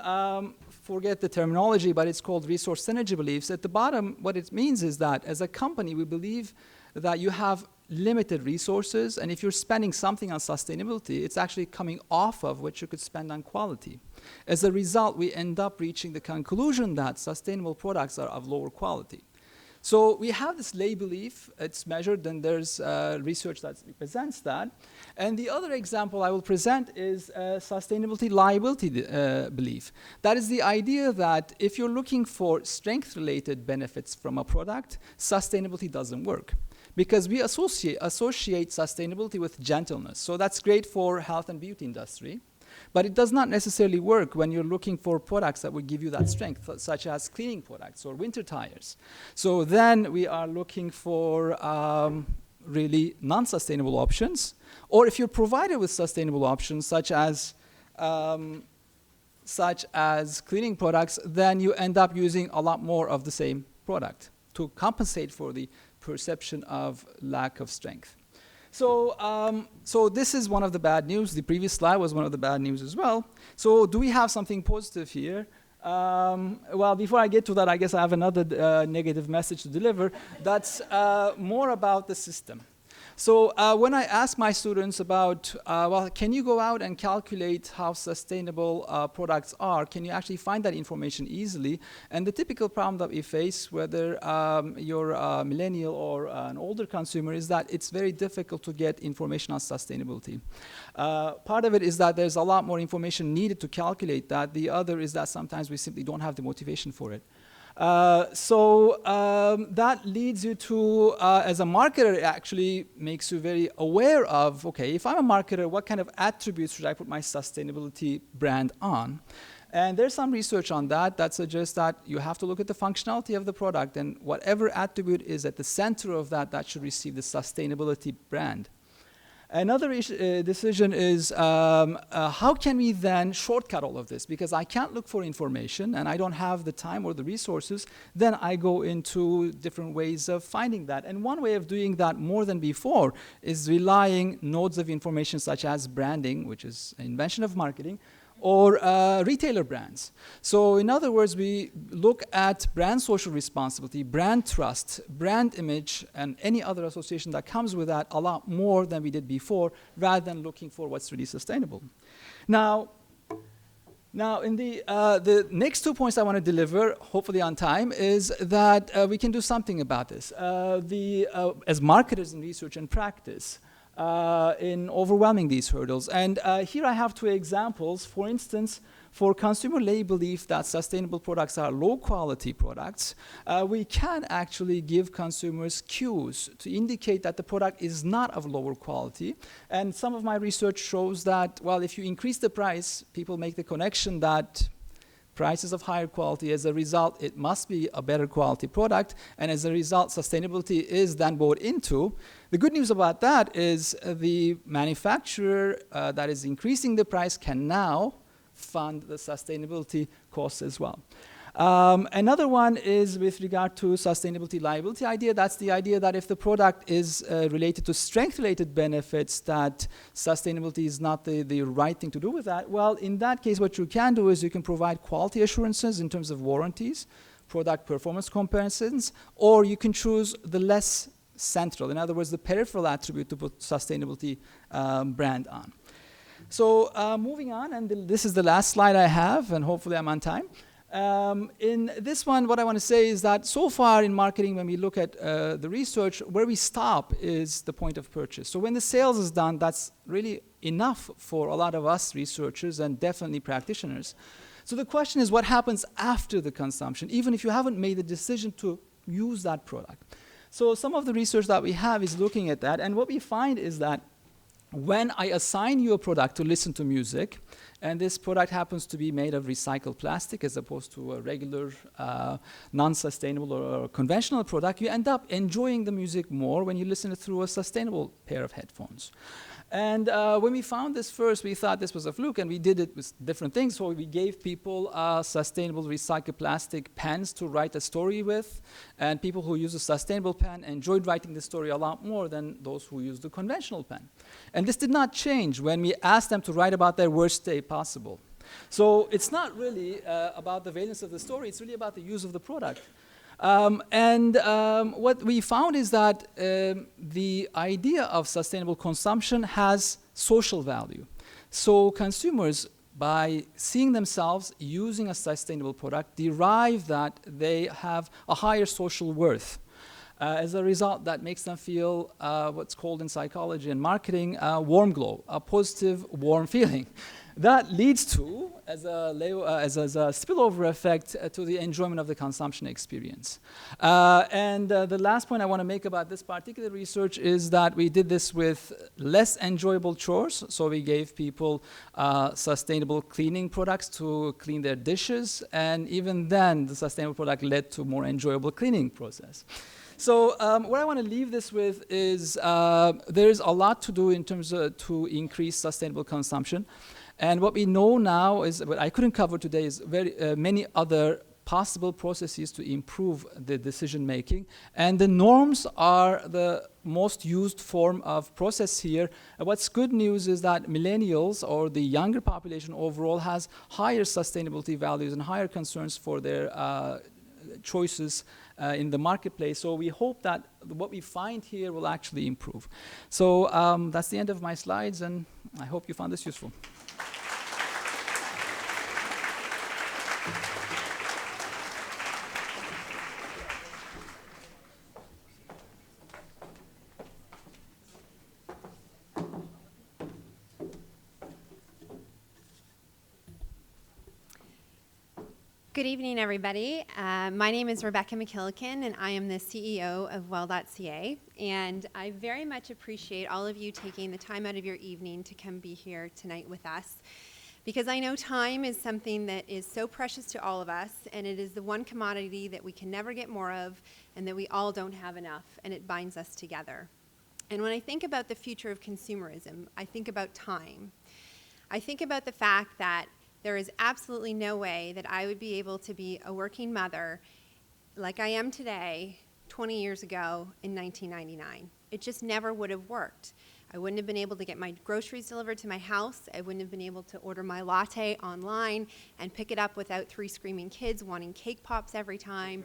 forget the terminology, but it's called resource synergy beliefs. At the bottom, what it means is that as a company, we believe that you have limited resources, and if you're spending something on sustainability, it's actually coming off of what you could spend on quality. As a result, we end up reaching the conclusion that sustainable products are of lower quality. So we have this lay belief, it's measured, and there's research that represents that. And the other example I will present is sustainability liability belief. That is the idea that if you're looking for strength-related benefits from a product, sustainability doesn't work. Because we associate sustainability with gentleness. So that's great for health and beauty industry. But it does not necessarily work when you're looking for products that would give you that strength, such as cleaning products or winter tires. So then we are looking for really non-sustainable options. Or if you're provided with sustainable options, such as cleaning products, then you end up using a lot more of the same product to compensate for the perception of lack of strength. So this is one of the bad news. The previous slide was one of the bad news as well. So do we have something positive here? Well, before I get to that, I guess I have another negative message to deliver. That's more about the system. So when I ask my students about, well, can you go out and calculate how sustainable products are? Can you actually find that information easily? And the typical problem that we face, whether you're a millennial or an older consumer, is that it's very difficult to get information on sustainability. Part of it is that there's a lot more information needed to calculate that. The other is that sometimes we simply don't have the motivation for it. That leads you to, as a marketer, it actually makes you very aware of, okay, if I'm a marketer, what kind of attributes should I put my sustainability brand on? And there's some research on that suggests that you have to look at the functionality of the product, and whatever attribute is at the center of that should receive the sustainability brand. Another decision is how can we then shortcut all of this? Because I can't look for information and I don't have the time or the resources, then I go into different ways of finding that. And one way of doing that more than before is relying nodes of information such as branding, which is an invention of marketing, or retailer brands. So in other words, we look at brand social responsibility, brand trust, brand image, and any other association that comes with that a lot more than we did before, rather than looking for what's really sustainable. Now in the next 2 points I want to deliver, hopefully on time, is that we can do something about this. As marketers in research and practice, in overwhelming these hurdles. And here I have 2 examples. For instance, for consumer-led belief that sustainable products are low-quality products, we can actually give consumers cues to indicate that the product is not of lower quality. And some of my research shows that, well, if you increase the price, people make the connection that price is of higher quality. As a result, it must be a better quality product. And as a result, sustainability is then bought into. The good news about that is the manufacturer that is increasing the price can now fund the sustainability costs as well. Another one is with regard to sustainability liability idea. That's the idea that if the product is related to strength-related benefits, that sustainability is not the right thing to do with that. Well, in that case, what you can do is you can provide quality assurances in terms of warranties, product performance comparisons, or you can choose the less central, in other words, the peripheral attribute to put sustainability brand on. So moving on, and this is the last slide I have, and hopefully I'm on time. In this one, what I want to say is that so far in marketing, when we look at the research, where we stop is the point of purchase. So when the sales is done, that's really enough for a lot of us researchers and definitely practitioners. So the question is, what happens after the consumption, even if you haven't made the decision to use that product? So some of the research that we have is looking at that, and what we find is that when I assign you a product to listen to music, and this product happens to be made of recycled plastic as opposed to a regular non-sustainable or conventional product, you end up enjoying the music more when you listen it through a sustainable pair of headphones. And when we found this first, we thought this was a fluke, and we did it with different things. So we gave people sustainable recycled plastic pens to write a story with, and people who use a sustainable pen enjoyed writing the story a lot more than those who use the conventional pen. And this did not change when we asked them to write about their worst day possible. So it's not really about the valence of the story, it's really about the use of the product. What we found is that the idea of sustainable consumption has social value. So consumers, by seeing themselves using a sustainable product, derive that they have a higher social worth. As a result, that makes them feel what's called in psychology and marketing warm glow, a positive, warm feeling. That leads to, as a spillover effect, to the enjoyment of the consumption experience. The last point I want to make about this particular research is that we did this with less enjoyable chores. So we gave people sustainable cleaning products to clean their dishes, and even then, the sustainable product led to more enjoyable cleaning process. So what I want to leave this with is there's a lot to do in terms of to increase sustainable consumption. And what we know now is, what I couldn't cover today, is many other possible processes to improve the decision making. And the norms are the most used form of process here. What's good news is that millennials, or the younger population overall, has higher sustainability values and higher concerns for their choices in the marketplace. So we hope that what we find here will actually improve. So that's the end of my slides, and I hope you found this useful. Good evening, everybody. My name is Rebecca McKillican, and I am the CEO of Well.ca. And I very much appreciate all of you taking the time out of your evening to come be here tonight with us, because I know time is something that is so precious to all of us, and it is the one commodity that we can never get more of and that we all don't have enough, and it binds us together. And when I think about the future of consumerism, I think about time. I think about the fact that there is absolutely no way that I would be able to be a working mother like I am today 20 years ago in 1999. It just never would have worked. I wouldn't have been able to get my groceries delivered to my house. I wouldn't have been able to order my latte online and pick it up without 3 screaming kids wanting cake pops every time.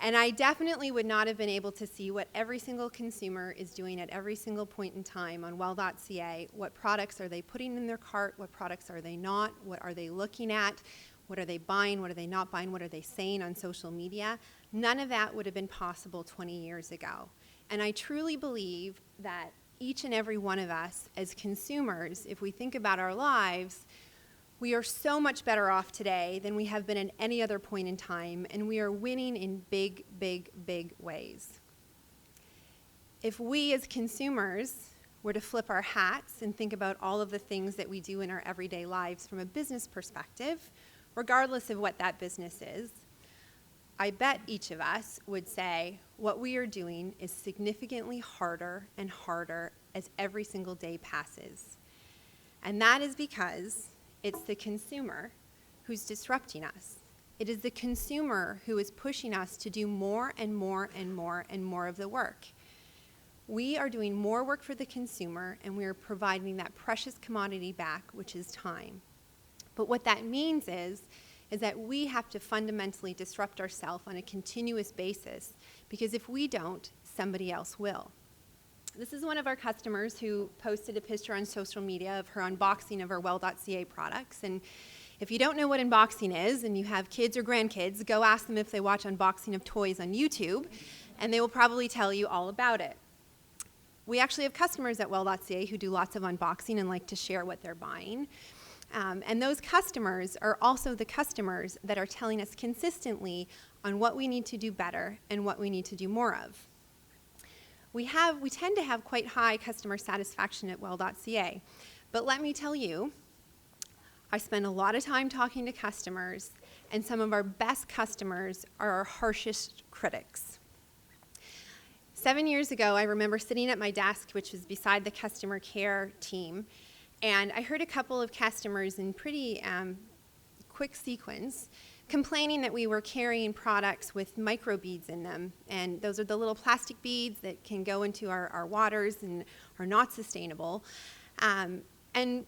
And I definitely would not have been able to see what every single consumer is doing at every single point in time on Well.ca. What products are they putting in their cart? What products are they not? What are they looking at? What are they buying? What are they not buying? What are they saying on social media? None of that would have been possible 20 years ago. And I truly believe that each and every one of us as consumers, if we think about our lives, we are so much better off today than we have been at any other point in time, and we are winning in big, big, big ways. If we as consumers were to flip our hats and think about all of the things that we do in our everyday lives from a business perspective, regardless of what that business is, I bet each of us would say what we are doing is significantly harder and harder as every single day passes. And that is because it's the consumer who's disrupting us. It is the consumer who is pushing us to do more and more and more and more of the work. We are doing more work for the consumer, and we are providing that precious commodity back, which is time. But what that means is that we have to fundamentally disrupt ourselves on a continuous basis, because if we don't, somebody else will. This is one of our customers who posted a picture on social media of her unboxing of our Well.ca products. And if you don't know what unboxing is and you have kids or grandkids, go ask them if they watch unboxing of toys on YouTube, and they will probably tell you all about it. We actually have customers at Well.ca who do lots of unboxing and like to share what they're buying. And those customers are also the customers that are telling us consistently on what we need to do better and what we need to do more of. We tend to have quite high customer satisfaction at Well.ca, but let me tell you, I spend a lot of time talking to customers, and some of our best customers are our harshest critics. 7 years ago, I remember sitting at my desk, which was beside the customer care team, and I heard a couple of customers in pretty quick sequence complaining that we were carrying products with microbeads in them, and those are the little plastic beads that can go into our waters and are not sustainable. And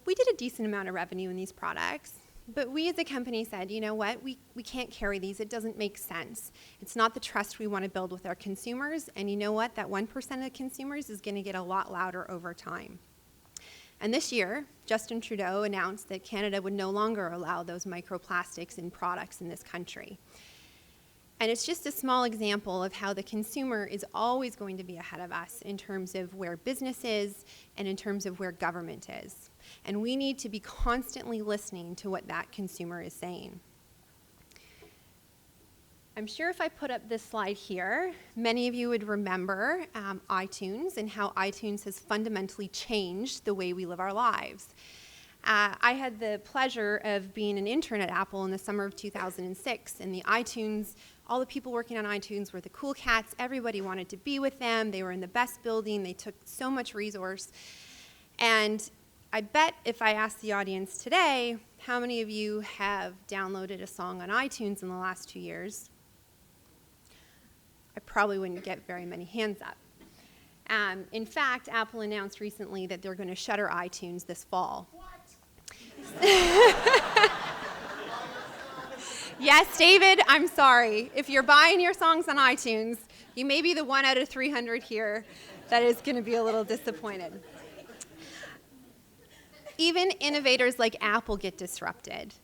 we did a decent amount of revenue in these products, but we as a company said, you know what, we can't carry these, it doesn't make sense. It's not the trust we want to build with our consumers, and you know what, that 1% of consumers is going to get a lot louder over time. And this year, Justin Trudeau announced that Canada would no longer allow those microplastics in products in this country. And it's just a small example of how the consumer is always going to be ahead of us in terms of where business is and in terms of where government is. And we need to be constantly listening to what that consumer is saying. I'm sure if I put up this slide here, many of you would remember iTunes and how iTunes has fundamentally changed the way we live our lives. I had the pleasure of being an intern at Apple in the summer of 2006, and the iTunes, all the people working on iTunes were the cool cats. Everybody wanted to be with them. They were in the best building. They took so much resource. And I bet if I asked the audience today, how many of you have downloaded a song on iTunes in the last 2 years? I probably wouldn't get very many hands up. In fact, Apple announced recently that they're going to shutter iTunes this fall. What? Yes, David, I'm sorry. If you're buying your songs on iTunes, you may be the 1 out of 300 here that is going to be a little disappointed. Even innovators like Apple get disrupted.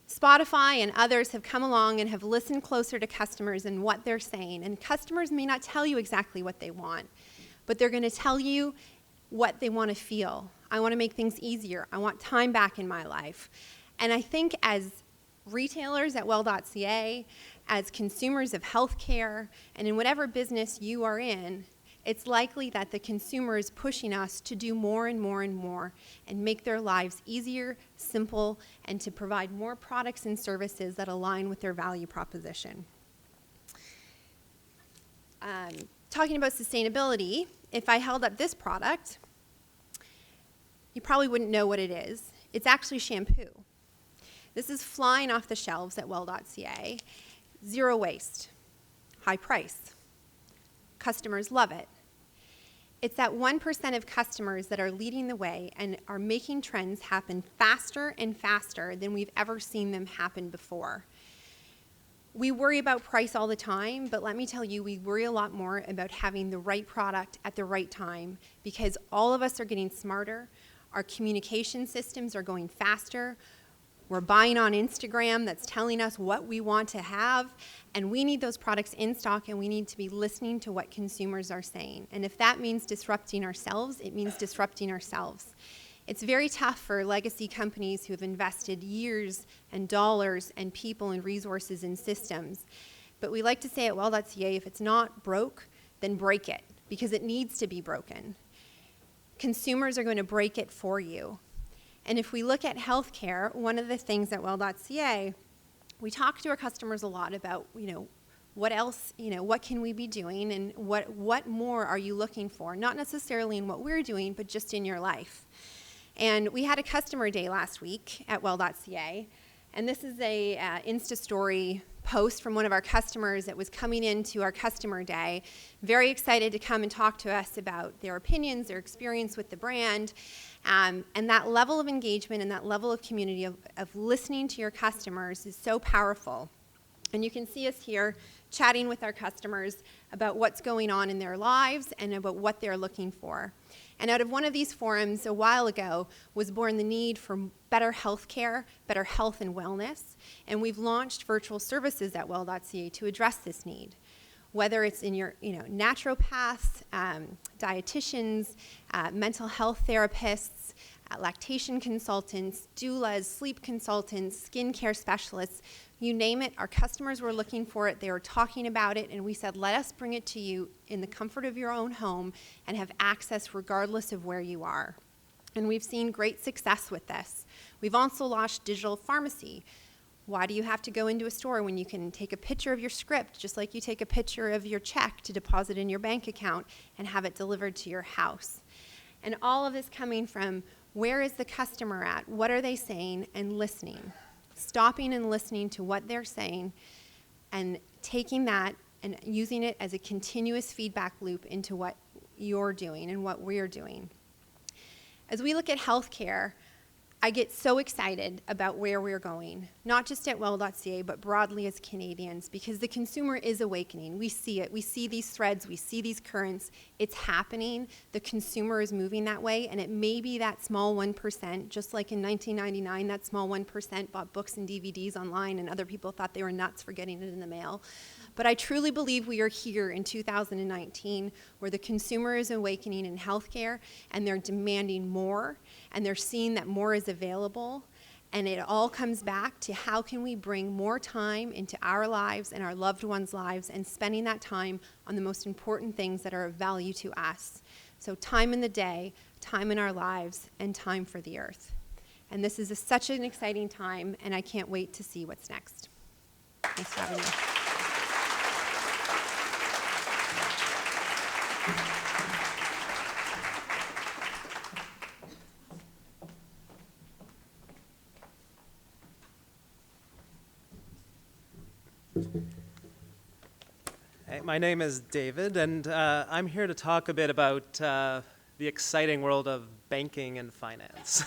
Spotify and others have come along and have listened closer to customers and what they're saying. And customers may not tell you exactly what they want, but they're going to tell you what they want to feel. I want to make things easier. I want time back in my life. And I think as retailers at Well.ca, as consumers of healthcare, and in whatever business you are in, it's likely that the consumer is pushing us to do more and more and more and make their lives easier, simple, and to provide more products and services that align with their value proposition. Talking about sustainability, if I held up this product, you probably wouldn't know what it is. It's actually shampoo. This is flying off the shelves at Well.ca. Zero waste, high price. Customers love it. It's that 1% of customers that are leading the way and are making trends happen faster and faster than we've ever seen them happen before. We worry about price all the time, but let me tell you, we worry a lot more about having the right product at the right time because all of us are getting smarter. Our communication systems are going faster. We're buying on Instagram that's telling us what we want to have, and we need those products in stock, and we need to be listening to what consumers are saying. And if that means disrupting ourselves, it means disrupting ourselves. It's very tough for legacy companies who have invested years and dollars and people and resources in systems. But we like to say at Well.ca, if it's not broke, then break it, because it needs to be broken. Consumers are going to break it for you. And if we look at healthcare, one of the things at Well.ca, we talk to our customers a lot about, what else, what can we be doing and what more are you looking for? Not necessarily in what we're doing, but just in your life. And we had a customer day last week at Well.ca, and this is a Insta story post from one of our customers that was coming into our customer day, very excited to come and talk to us about their opinions, their experience with the brand, and that level of engagement and that level of community of listening to your customers is so powerful. And you can see us here chatting with our customers about what's going on in their lives and about what they're looking for. And out of one of these forums a while ago was born the need for better health care, better health and wellness. And we've launched virtual services at Well.ca to address this need. Whether it's in your naturopaths, dietitians, mental health therapists, lactation consultants, doulas, sleep consultants, skincare specialists, you name it, our customers were looking for it, they were talking about it, and we said, let us bring it to you in the comfort of your own home and have access regardless of where you are. And we've seen great success with this. We've also launched digital pharmacy. Why do you have to go into a store when you can take a picture of your script, just like you take a picture of your check to deposit in your bank account and have it delivered to your house? And all of this coming from where is the customer at, what are they saying, and listening. Stopping and listening to what they're saying and taking that and using it as a continuous feedback loop into what you're doing and what we're doing. As we look at healthcare, I get so excited about where we're going, not just at Well.ca, but broadly as Canadians, because the consumer is awakening. We see it. We see these threads. We see these currents. It's happening. The consumer is moving that way, and it may be that small 1%, just like in 1999, that small 1% bought books and DVDs online, and other people thought they were nuts for getting it in the mail. But I truly believe we are here in 2019 where the consumer is awakening in healthcare, and they're demanding more, and they're seeing that more is available. And it all comes back to how can we bring more time into our lives and our loved ones' lives and spending that time on the most important things that are of value to us. So time in the day, time in our lives, and time for the earth. And this is such an exciting time, and I can't wait to see what's next. Thanks for having me. Hey, my name is David, and I'm here to talk a bit about the exciting world of banking and finance.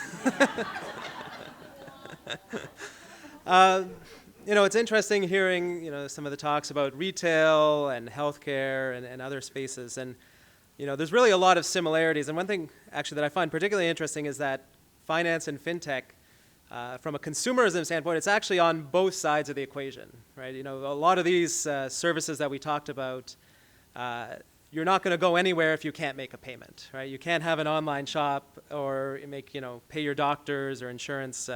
it's interesting hearing, some of the talks about retail and healthcare and other spaces. And, there's really a lot of similarities. And one thing, actually, that I find particularly interesting is that finance and fintech, from a consumerism standpoint, it's actually on both sides of the equation, right? A lot of these services that we talked about, you're not going to go anywhere if you can't make a payment, right? You can't have an online shop or pay your doctors or insurance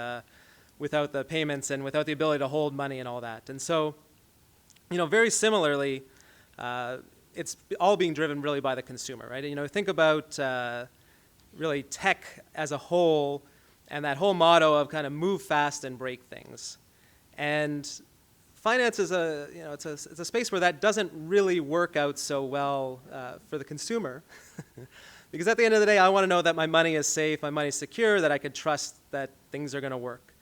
without the payments and without the ability to hold money and all that. And so, very similarly, it's all being driven really by the consumer, right? Think about really tech as a whole and that whole motto of kind of move fast and break things. And finance is it's a space where that doesn't really work out so well for the consumer. Because at the end of the day, I want to know that my money is safe, my money is secure, that I can trust that things are going to work.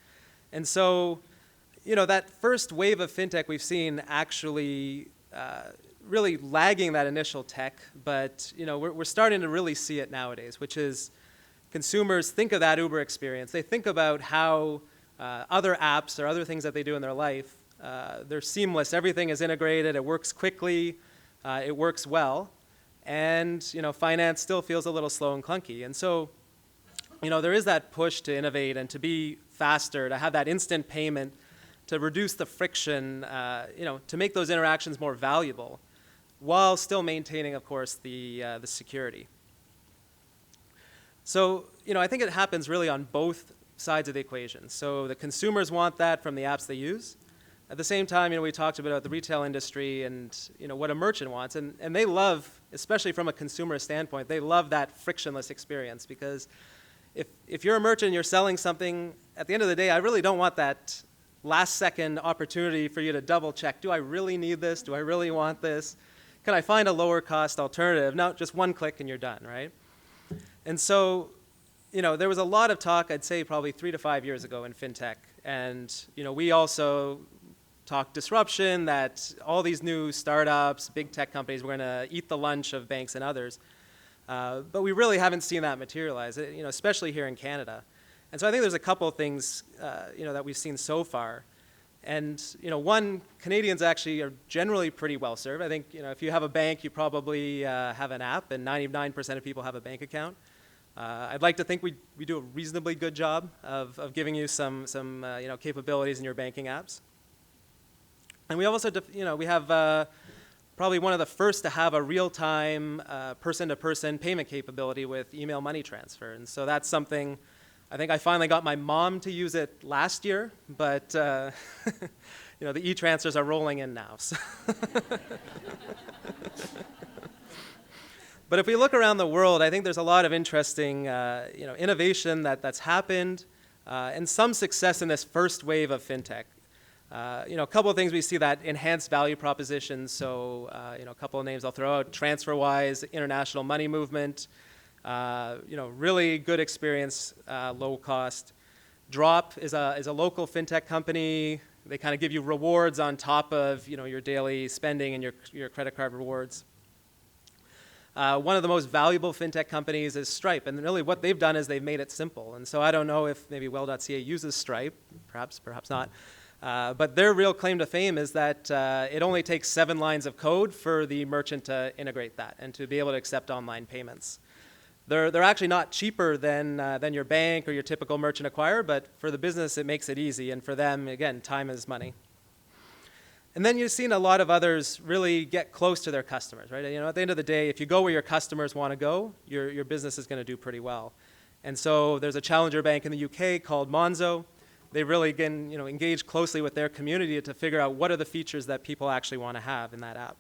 And so, that first wave of fintech we've seen actually really lagging that initial tech, but we're starting to really see it nowadays, which is consumers think of that Uber experience. They think about how other apps or other things that they do in their life, they're seamless. Everything is integrated. It works quickly. It works well. And finance still feels a little slow and clunky. And so there is that push to innovate and to be faster, to have that instant payment, to reduce the friction, to make those interactions more valuable, while still maintaining, of course, the security. So, I think it happens really on both sides of the equation. So the consumers want that from the apps they use. At the same time, we talked about the retail industry and, what a merchant wants. And they love, especially from a consumer standpoint, they love that frictionless experience, because if you're a merchant and you're selling something, at the end of the day, I really don't want that last second opportunity for you to double check. Do I really need this? Do I really want this? Can I find a lower cost alternative? No, just one click and you're done, right? And so, there was a lot of talk, I'd say probably 3 to 5 years ago in fintech. And, we also talked disruption, that all these new startups, big tech companies were going to eat the lunch of banks and others. But we really haven't seen that materialize, especially here in Canada. And so I think there's a couple of things, that we've seen so far. And, one, Canadians actually are generally pretty well served. I think, if you have a bank, you probably have an app, and 99% of people have a bank account. I'd like to think we do a reasonably good job of giving you some capabilities in your banking apps. And we also, we have probably one of the first to have a real-time person-to-person payment capability with email money transfer. And so that's something, I think I finally got my mom to use it last year, but the e-transfers are rolling in now. So But if we look around the world, I think there's a lot of interesting innovation that's happened, and some success in this first wave of fintech. A couple of things we see: that enhanced value propositions. So, a couple of names I'll throw out: TransferWise, international money movement. Really good experience, low cost. Drop is a local fintech company. They kind of give you rewards on top of your daily spending and your credit card rewards. One of the most valuable fintech companies is Stripe, and really what they've done is they've made it simple. And so I don't know if maybe Well.ca uses Stripe, perhaps not. But their real claim to fame is that it only takes 7 lines of code for the merchant to integrate that and to be able to accept online payments. They're actually not cheaper than your bank or your typical merchant acquirer, but for the business it makes it easy, and for them, again, time is money. And then you've seen a lot of others really get close to their customers, right? At the end of the day, if you go where your customers want to go, your business is going to do pretty well. And so there's a challenger bank in the UK called Monzo. They really engage closely with their community to figure out what are the features that people actually want to have in that app.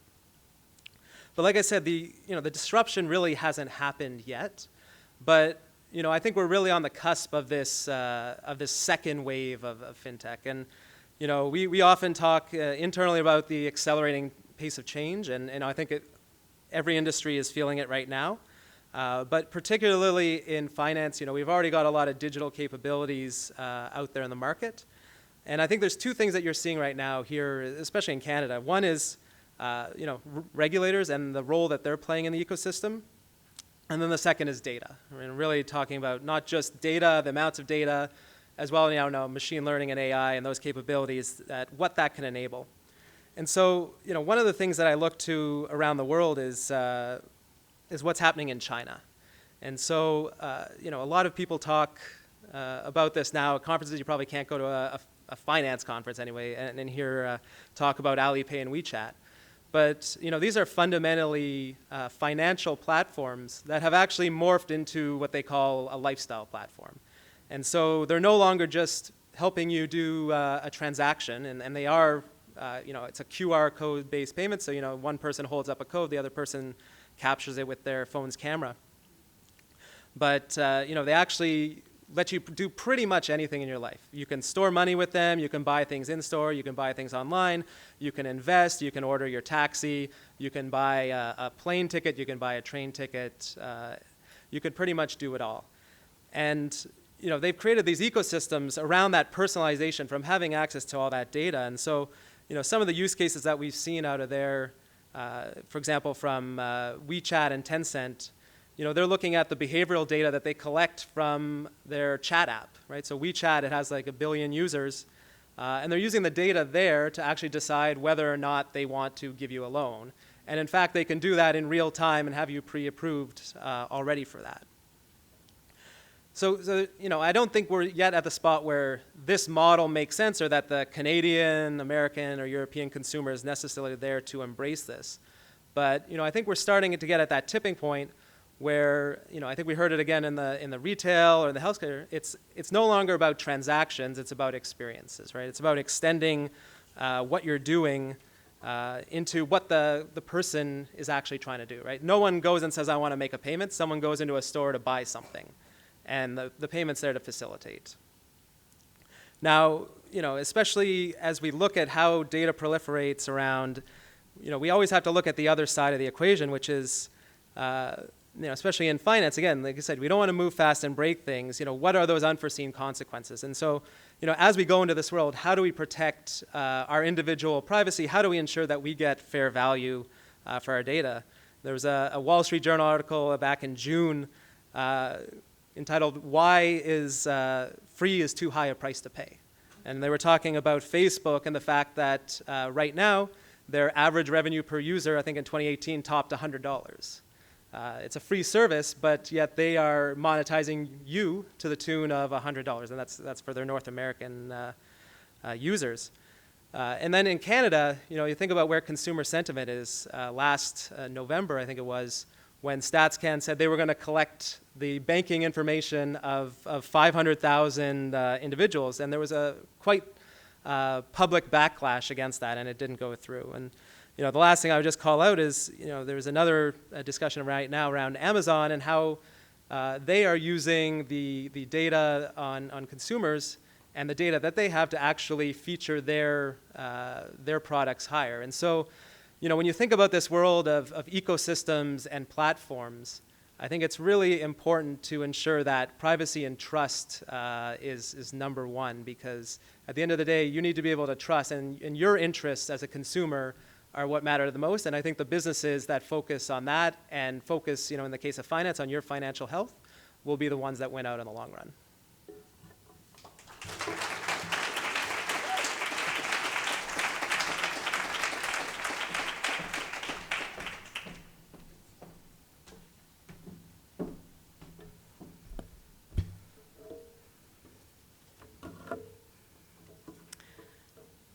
But like I said, the disruption really hasn't happened yet. But I think we're really on the cusp of this second wave of fintech. And we often talk internally about the accelerating pace of change, and I think every industry is feeling it right now. But particularly in finance, we've already got a lot of digital capabilities out there in the market. And I think there's 2 things that you're seeing right now here, especially in Canada. One is regulators and the role that they're playing in the ecosystem. And then the second is data. Really talking about not just data, the amounts of data, as well now machine learning and AI and those capabilities, what that can enable. And so, one of the things that I look to around the world is what's happening in China. And so, a lot of people talk about this now at conferences. You probably can't go to a finance conference anyway and hear talk about Alipay and WeChat. But these are fundamentally financial platforms that have actually morphed into what they call a lifestyle platform. And so they're no longer just helping you do a transaction, and they are, it's a QR code-based payment. So one person holds up a code, the other person captures it with their phone's camera. But they actually let you do pretty much anything in your life. You can store money with them, you can buy things in store, you can buy things online, you can invest, you can order your taxi, you can buy a plane ticket, you can buy a train ticket, you can pretty much do it all. And they've created these ecosystems around that personalization from having access to all that data. And so some of the use cases that we've seen out of there, for example, from WeChat and Tencent, they're looking at the behavioral data that they collect from their chat app, right? So WeChat, it has like 1 billion users, and they're using the data there to actually decide whether or not they want to give you a loan. And in fact, they can do that in real time and have you pre-approved already for that. So I don't think we're yet at the spot where this model makes sense, or that the Canadian, American, or European consumer is necessarily there to embrace this. But I think we're starting to get at that tipping point where I think we heard it again in the retail or the healthcare. It's no longer about transactions; it's about experiences, right? It's about extending what you're doing into what the person is actually trying to do, right? No one goes and says, "I want to make a payment." Someone goes into a store to buy something, and the payment's there to facilitate. Now, especially as we look at how data proliferates around, we always have to look at the other side of the equation, which is especially in finance, again, like I said, we don't want to move fast and break things. What are those unforeseen consequences? And so, as we go into this world, how do we protect our individual privacy? How do we ensure that we get fair value for our data? There was a Wall Street Journal article back in June entitled, "Why is Free is Too High a Price to Pay?" And they were talking about Facebook and the fact that right now, their average revenue per user, I think in 2018, topped $100. It's a free service, but yet they are monetizing you to the tune of $100, and that's for their North American users. And then in Canada, you think about where consumer sentiment is. Last November, I think it was, when StatsCan said they were going to collect the banking information of 500,000 individuals, and there was a quite public backlash against that, and it didn't go through. And the last thing I would just call out is, there's another discussion right now around Amazon and how they are using the data on consumers and the data that they have to actually feature their products higher. And so, when you think about this world of ecosystems and platforms, I think it's really important to ensure that privacy and trust is number one, because at the end of the day, you need to be able to trust, and your interests as a consumer are what matter the most. And I think the businesses that focus on that and focus, in the case of finance, on your financial health, will be the ones that win out in the long run.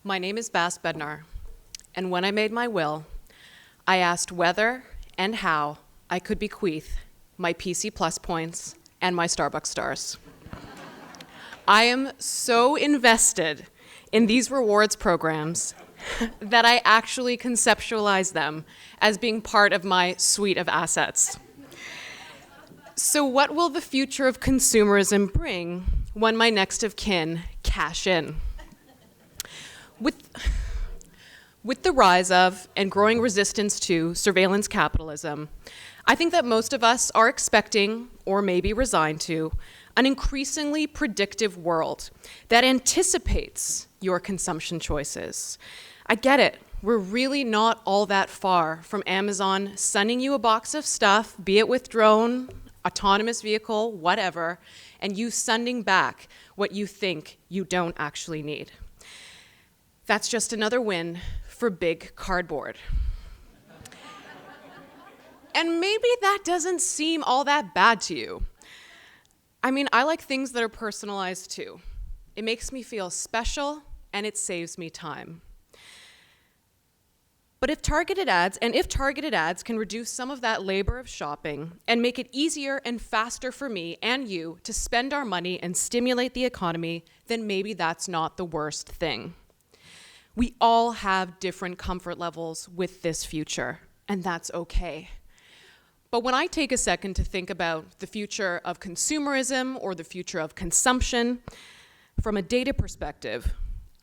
My name is Vass Bednar, and when I made my will, I asked whether and how I could bequeath my PC Plus points and my Starbucks stars. I am so invested in these rewards programs that I actually conceptualize them as being part of my suite of assets. So what will the future of consumerism bring when my next of kin cash in? With the rise of and growing resistance to surveillance capitalism, I think that most of us are expecting, or maybe resigned to, an increasingly predictive world that anticipates your consumption choices. I get it. We're really not all that far from Amazon sending you a box of stuff, be it with drone, autonomous vehicle, whatever, and you sending back what you think you don't actually need. That's just another win for big cardboard. And maybe that doesn't seem all that bad to you. I mean, I like things that are personalized too. It makes me feel special and it saves me time. But if targeted ads can reduce some of that labor of shopping and make it easier and faster for me and you to spend our money and stimulate the economy, then maybe that's not the worst thing. We all have different comfort levels with this future, and that's okay. But when I take a second to think about the future of consumerism or the future of consumption, from a data perspective,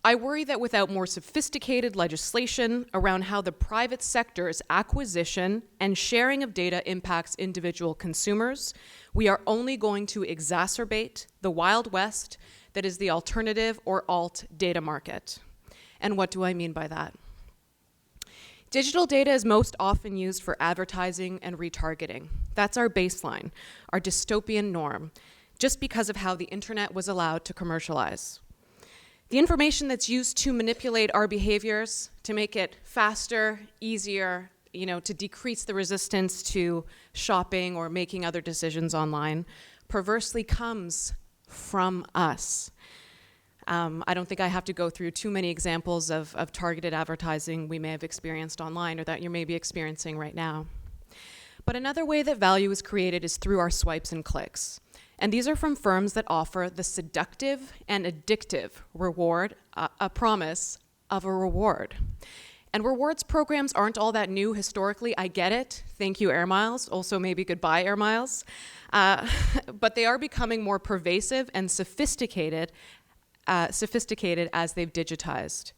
I worry that without more sophisticated legislation around how the private sector's acquisition and sharing of data impacts individual consumers, we are only going to exacerbate the Wild West that is the alternative or alt data market. And what do I mean by that? Digital data is most often used for advertising and retargeting. That's our baseline, our dystopian norm, just because of how the internet was allowed to commercialize. The information that's used to manipulate our behaviors, to make it faster, easier, to decrease the resistance to shopping or making other decisions online, perversely comes from us. I don't think I have to go through too many examples of targeted advertising we may have experienced online or that you may be experiencing right now. But another way that value is created is through our swipes and clicks. And these are from firms that offer the seductive and addictive reward, a promise of a reward. And rewards programs aren't all that new historically. I get it. Thank you, Air Miles. Also, maybe goodbye, Air Miles. But they are becoming more pervasive and sophisticated as they've digitized.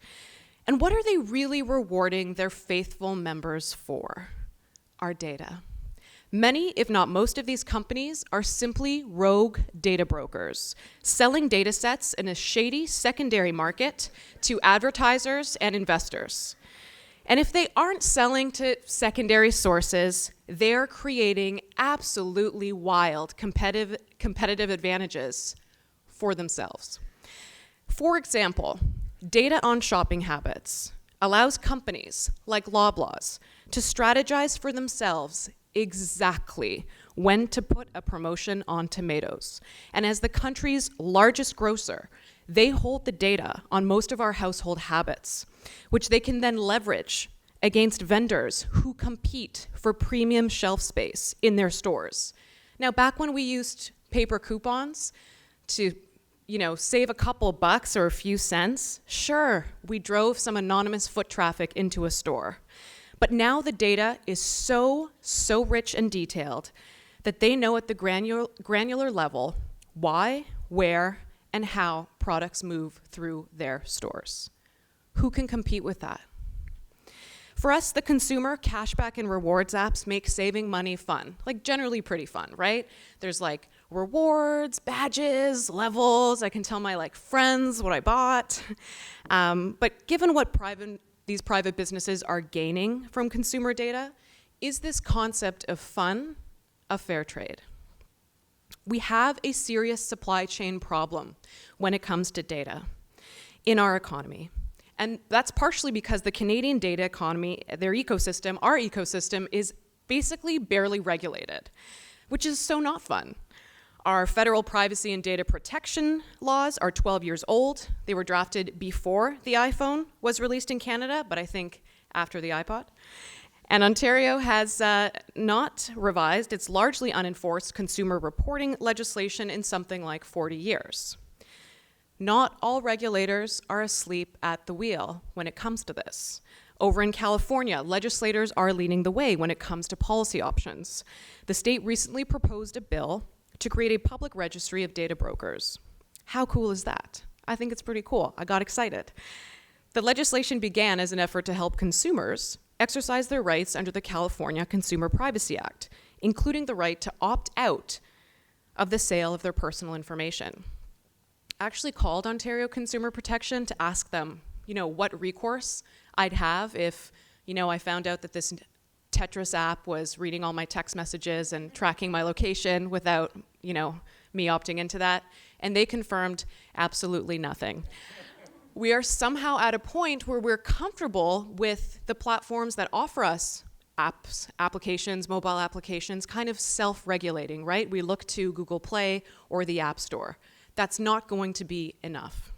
And what are they really rewarding their faithful members for? Our data. Many, if not most of these companies are simply rogue data brokers, selling data sets in a shady secondary market to advertisers and investors. And if they aren't selling to secondary sources, they're creating absolutely wild competitive advantages for themselves. For example, data on shopping habits allows companies like Loblaws to strategize for themselves exactly when to put a promotion on tomatoes. And as the country's largest grocer, they hold the data on most of our household habits, which they can then leverage against vendors who compete for premium shelf space in their stores. Now, back when we used paper coupons to save a couple bucks or a few cents, sure, we drove some anonymous foot traffic into a store. But now the data is so rich and detailed that they know at the granular level why, where, and how products move through their stores. Who can compete with that? For us, the consumer, cashback and rewards apps make saving money fun, generally pretty fun, right? There's rewards, badges, levels. I can tell my friends what I bought. But given what these private businesses are gaining from consumer data, is this concept of fun a fair trade? We have a serious supply chain problem when it comes to data in our economy. And that's partially because the Canadian data economy, our ecosystem is basically barely regulated, which is so not fun. Our federal privacy and data protection laws are 12 years old. They were drafted before the iPhone was released in Canada, but I think after the iPod. And Ontario has not revised its largely unenforced consumer reporting legislation in something like 40 years. Not all regulators are asleep at the wheel when it comes to this. Over in California, legislators are leading the way when it comes to policy options. The state recently proposed a bill to create a public registry of data brokers. How cool is that? I think it's pretty cool. I got excited. The legislation began as an effort to help consumers exercise their rights under the California Consumer Privacy Act, including the right to opt out of the sale of their personal information. I actually called Ontario Consumer Protection to ask them, what recourse I'd have if, I found out that this Tetris app was reading all my text messages and tracking my location without, me opting into that. And they confirmed absolutely nothing. We are somehow at a point where we're comfortable with the platforms that offer us apps, applications, mobile applications, kind of self-regulating, right? We look to Google Play or the App Store. That's not going to be enough.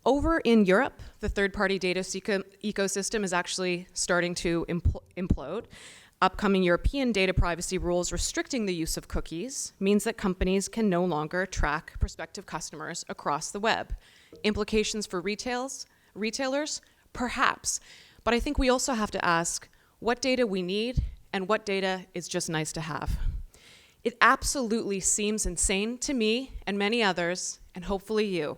Over in Europe, the third-party data ecosystem is actually starting to implode. Upcoming European data privacy rules restricting the use of cookies means that companies can no longer track prospective customers across the web. Implications for retailers? Perhaps. But I think we also have to ask what data we need and what data is just nice to have. It absolutely seems insane to me and many others, and hopefully you,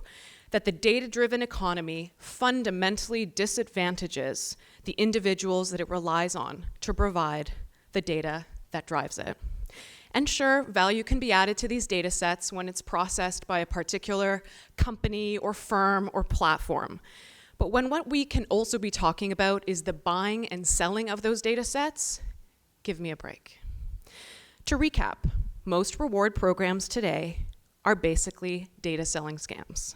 that the data-driven economy fundamentally disadvantages the individuals that it relies on to provide the data that drives it. And sure, value can be added to these data sets when it's processed by a particular company or firm or platform. But when what we can also be talking about is the buying and selling of those data sets, give me a break. To recap, most reward programs today are basically data selling scams.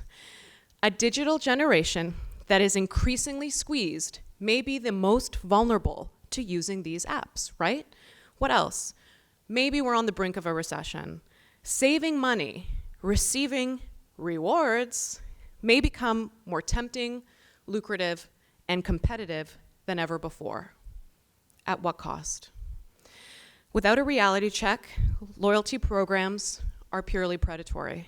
A digital generation that is increasingly squeezed may be the most vulnerable to using these apps, right? What else? Maybe we're on the brink of a recession. Saving money, receiving rewards may become more tempting, lucrative, and competitive than ever before. At what cost? Without a reality check, loyalty programs are purely predatory.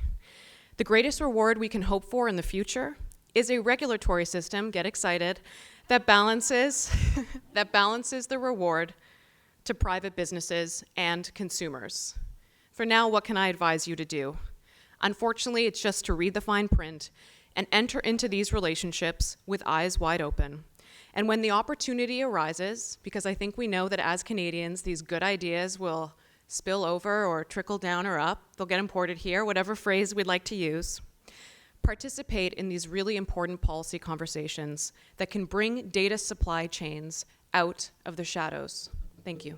The greatest reward we can hope for in the future is a regulatory system, get excited, that balances the reward to private businesses and consumers. For now, what can I advise you to do? Unfortunately, it's just to read the fine print and enter into these relationships with eyes wide open. And when the opportunity arises, because I think we know that as Canadians, these good ideas will spill over or trickle down or up, they'll get imported here, whatever phrase we'd like to use, participate in these really important policy conversations that can bring data supply chains out of the shadows. Thank you.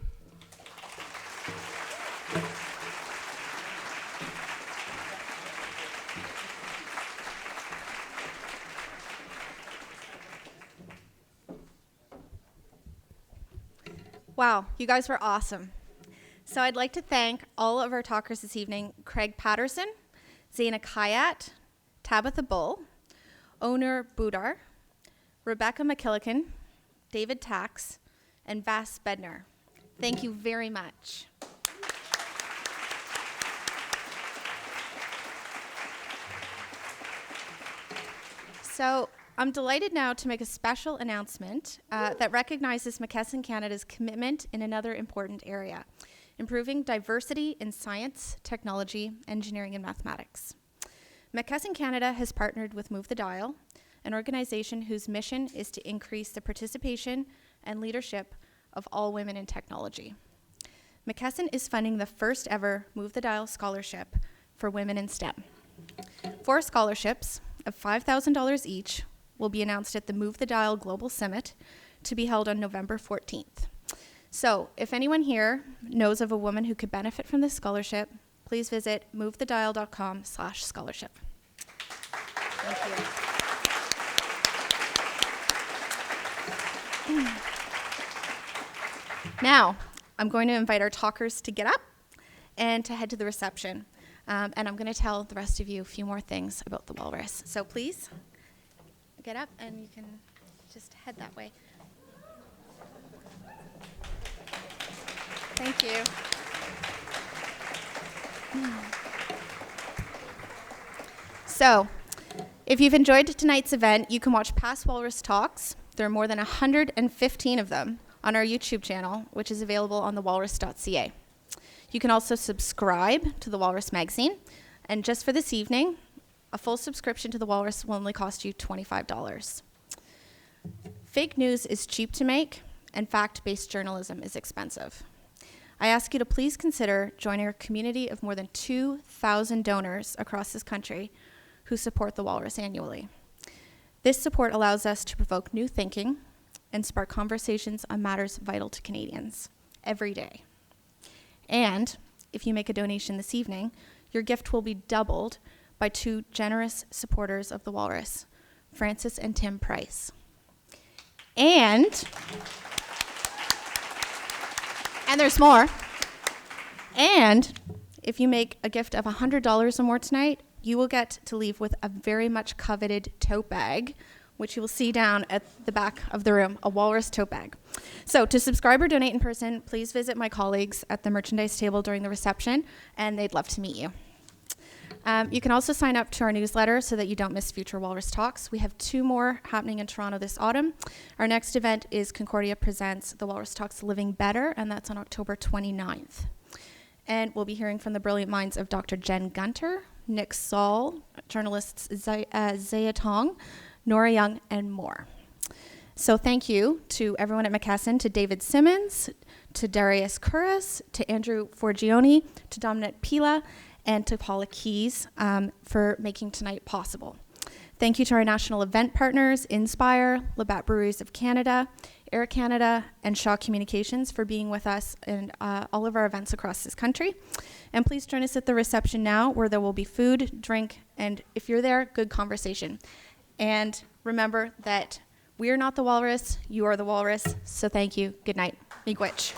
Wow, you guys were awesome. So I'd like to thank all of our talkers this evening: Craig Patterson, Zayna Khayat, Tabatha Bull, Onur Bodur, Rebecca McKillican, David Tax, and Vass Bednar. Thank you very much. So I'm delighted now to make a special announcement that recognizes McKesson Canada's commitment in another important area: improving diversity in science, technology, engineering, and mathematics. McKesson Canada has partnered with Move the Dial, an organization whose mission is to increase the participation and leadership of all women in technology. McKesson is funding the first ever Move the Dial scholarship for women in STEM. 4 scholarships of $5,000 each will be announced at the Move the Dial Global Summit to be held on November 14th. So if anyone here knows of a woman who could benefit from this scholarship, please visit movethedial.com/scholarship. Thank you. Now, I'm going to invite our talkers to get up and to head to the reception. And I'm going to tell the rest of you a few more things about the Walrus. So please, get up and you can just head that way. Thank you. So, if you've enjoyed tonight's event, you can watch past Walrus Talks. There are more than 115 of them on our YouTube channel, which is available on the Walrus.ca. You can also subscribe to the Walrus magazine. And just for this evening, a full subscription to the Walrus will only cost you $25. Fake news is cheap to make, and fact-based journalism is expensive. I ask you to please consider joining our community of more than 2,000 donors across this country who support the Walrus annually. This support allows us to provoke new thinking, and spark conversations on matters vital to Canadians every day. And if you make a donation this evening, your gift will be doubled by two generous supporters of the Walrus, Francis and Tim Price. And there's more. And if you make a gift of $100 or more tonight, you will get to leave with a very much coveted tote bag, which you will see down at the back of the room, a Walrus tote bag. So to subscribe or donate in person, please visit my colleagues at the merchandise table during the reception, and they'd love to meet you. You can also sign up to our newsletter so that you don't miss future Walrus Talks. We have 2 more happening in Toronto this autumn. Our next event is Concordia presents the Walrus Talks Living Better, and that's on October 29th. And we'll be hearing from the brilliant minds of Dr. Jen Gunter, Nick Saul, journalists Zaya Tong, Nora Young, and more. So thank you to everyone at McKesson, to David Simmons, to Darius Kuras, to Andrew Forgione, to Dominic Pila, and to Paula Keys for making tonight possible. Thank you to our national event partners, Inspire, Labatt Breweries of Canada, Air Canada, and Shaw Communications for being with us in all of our events across this country. And please join us at the reception now, where there will be food, drink, and if you're there, good conversation. And remember that we are not the Walrus, you are the Walrus, so thank you. Good night. Miigwech.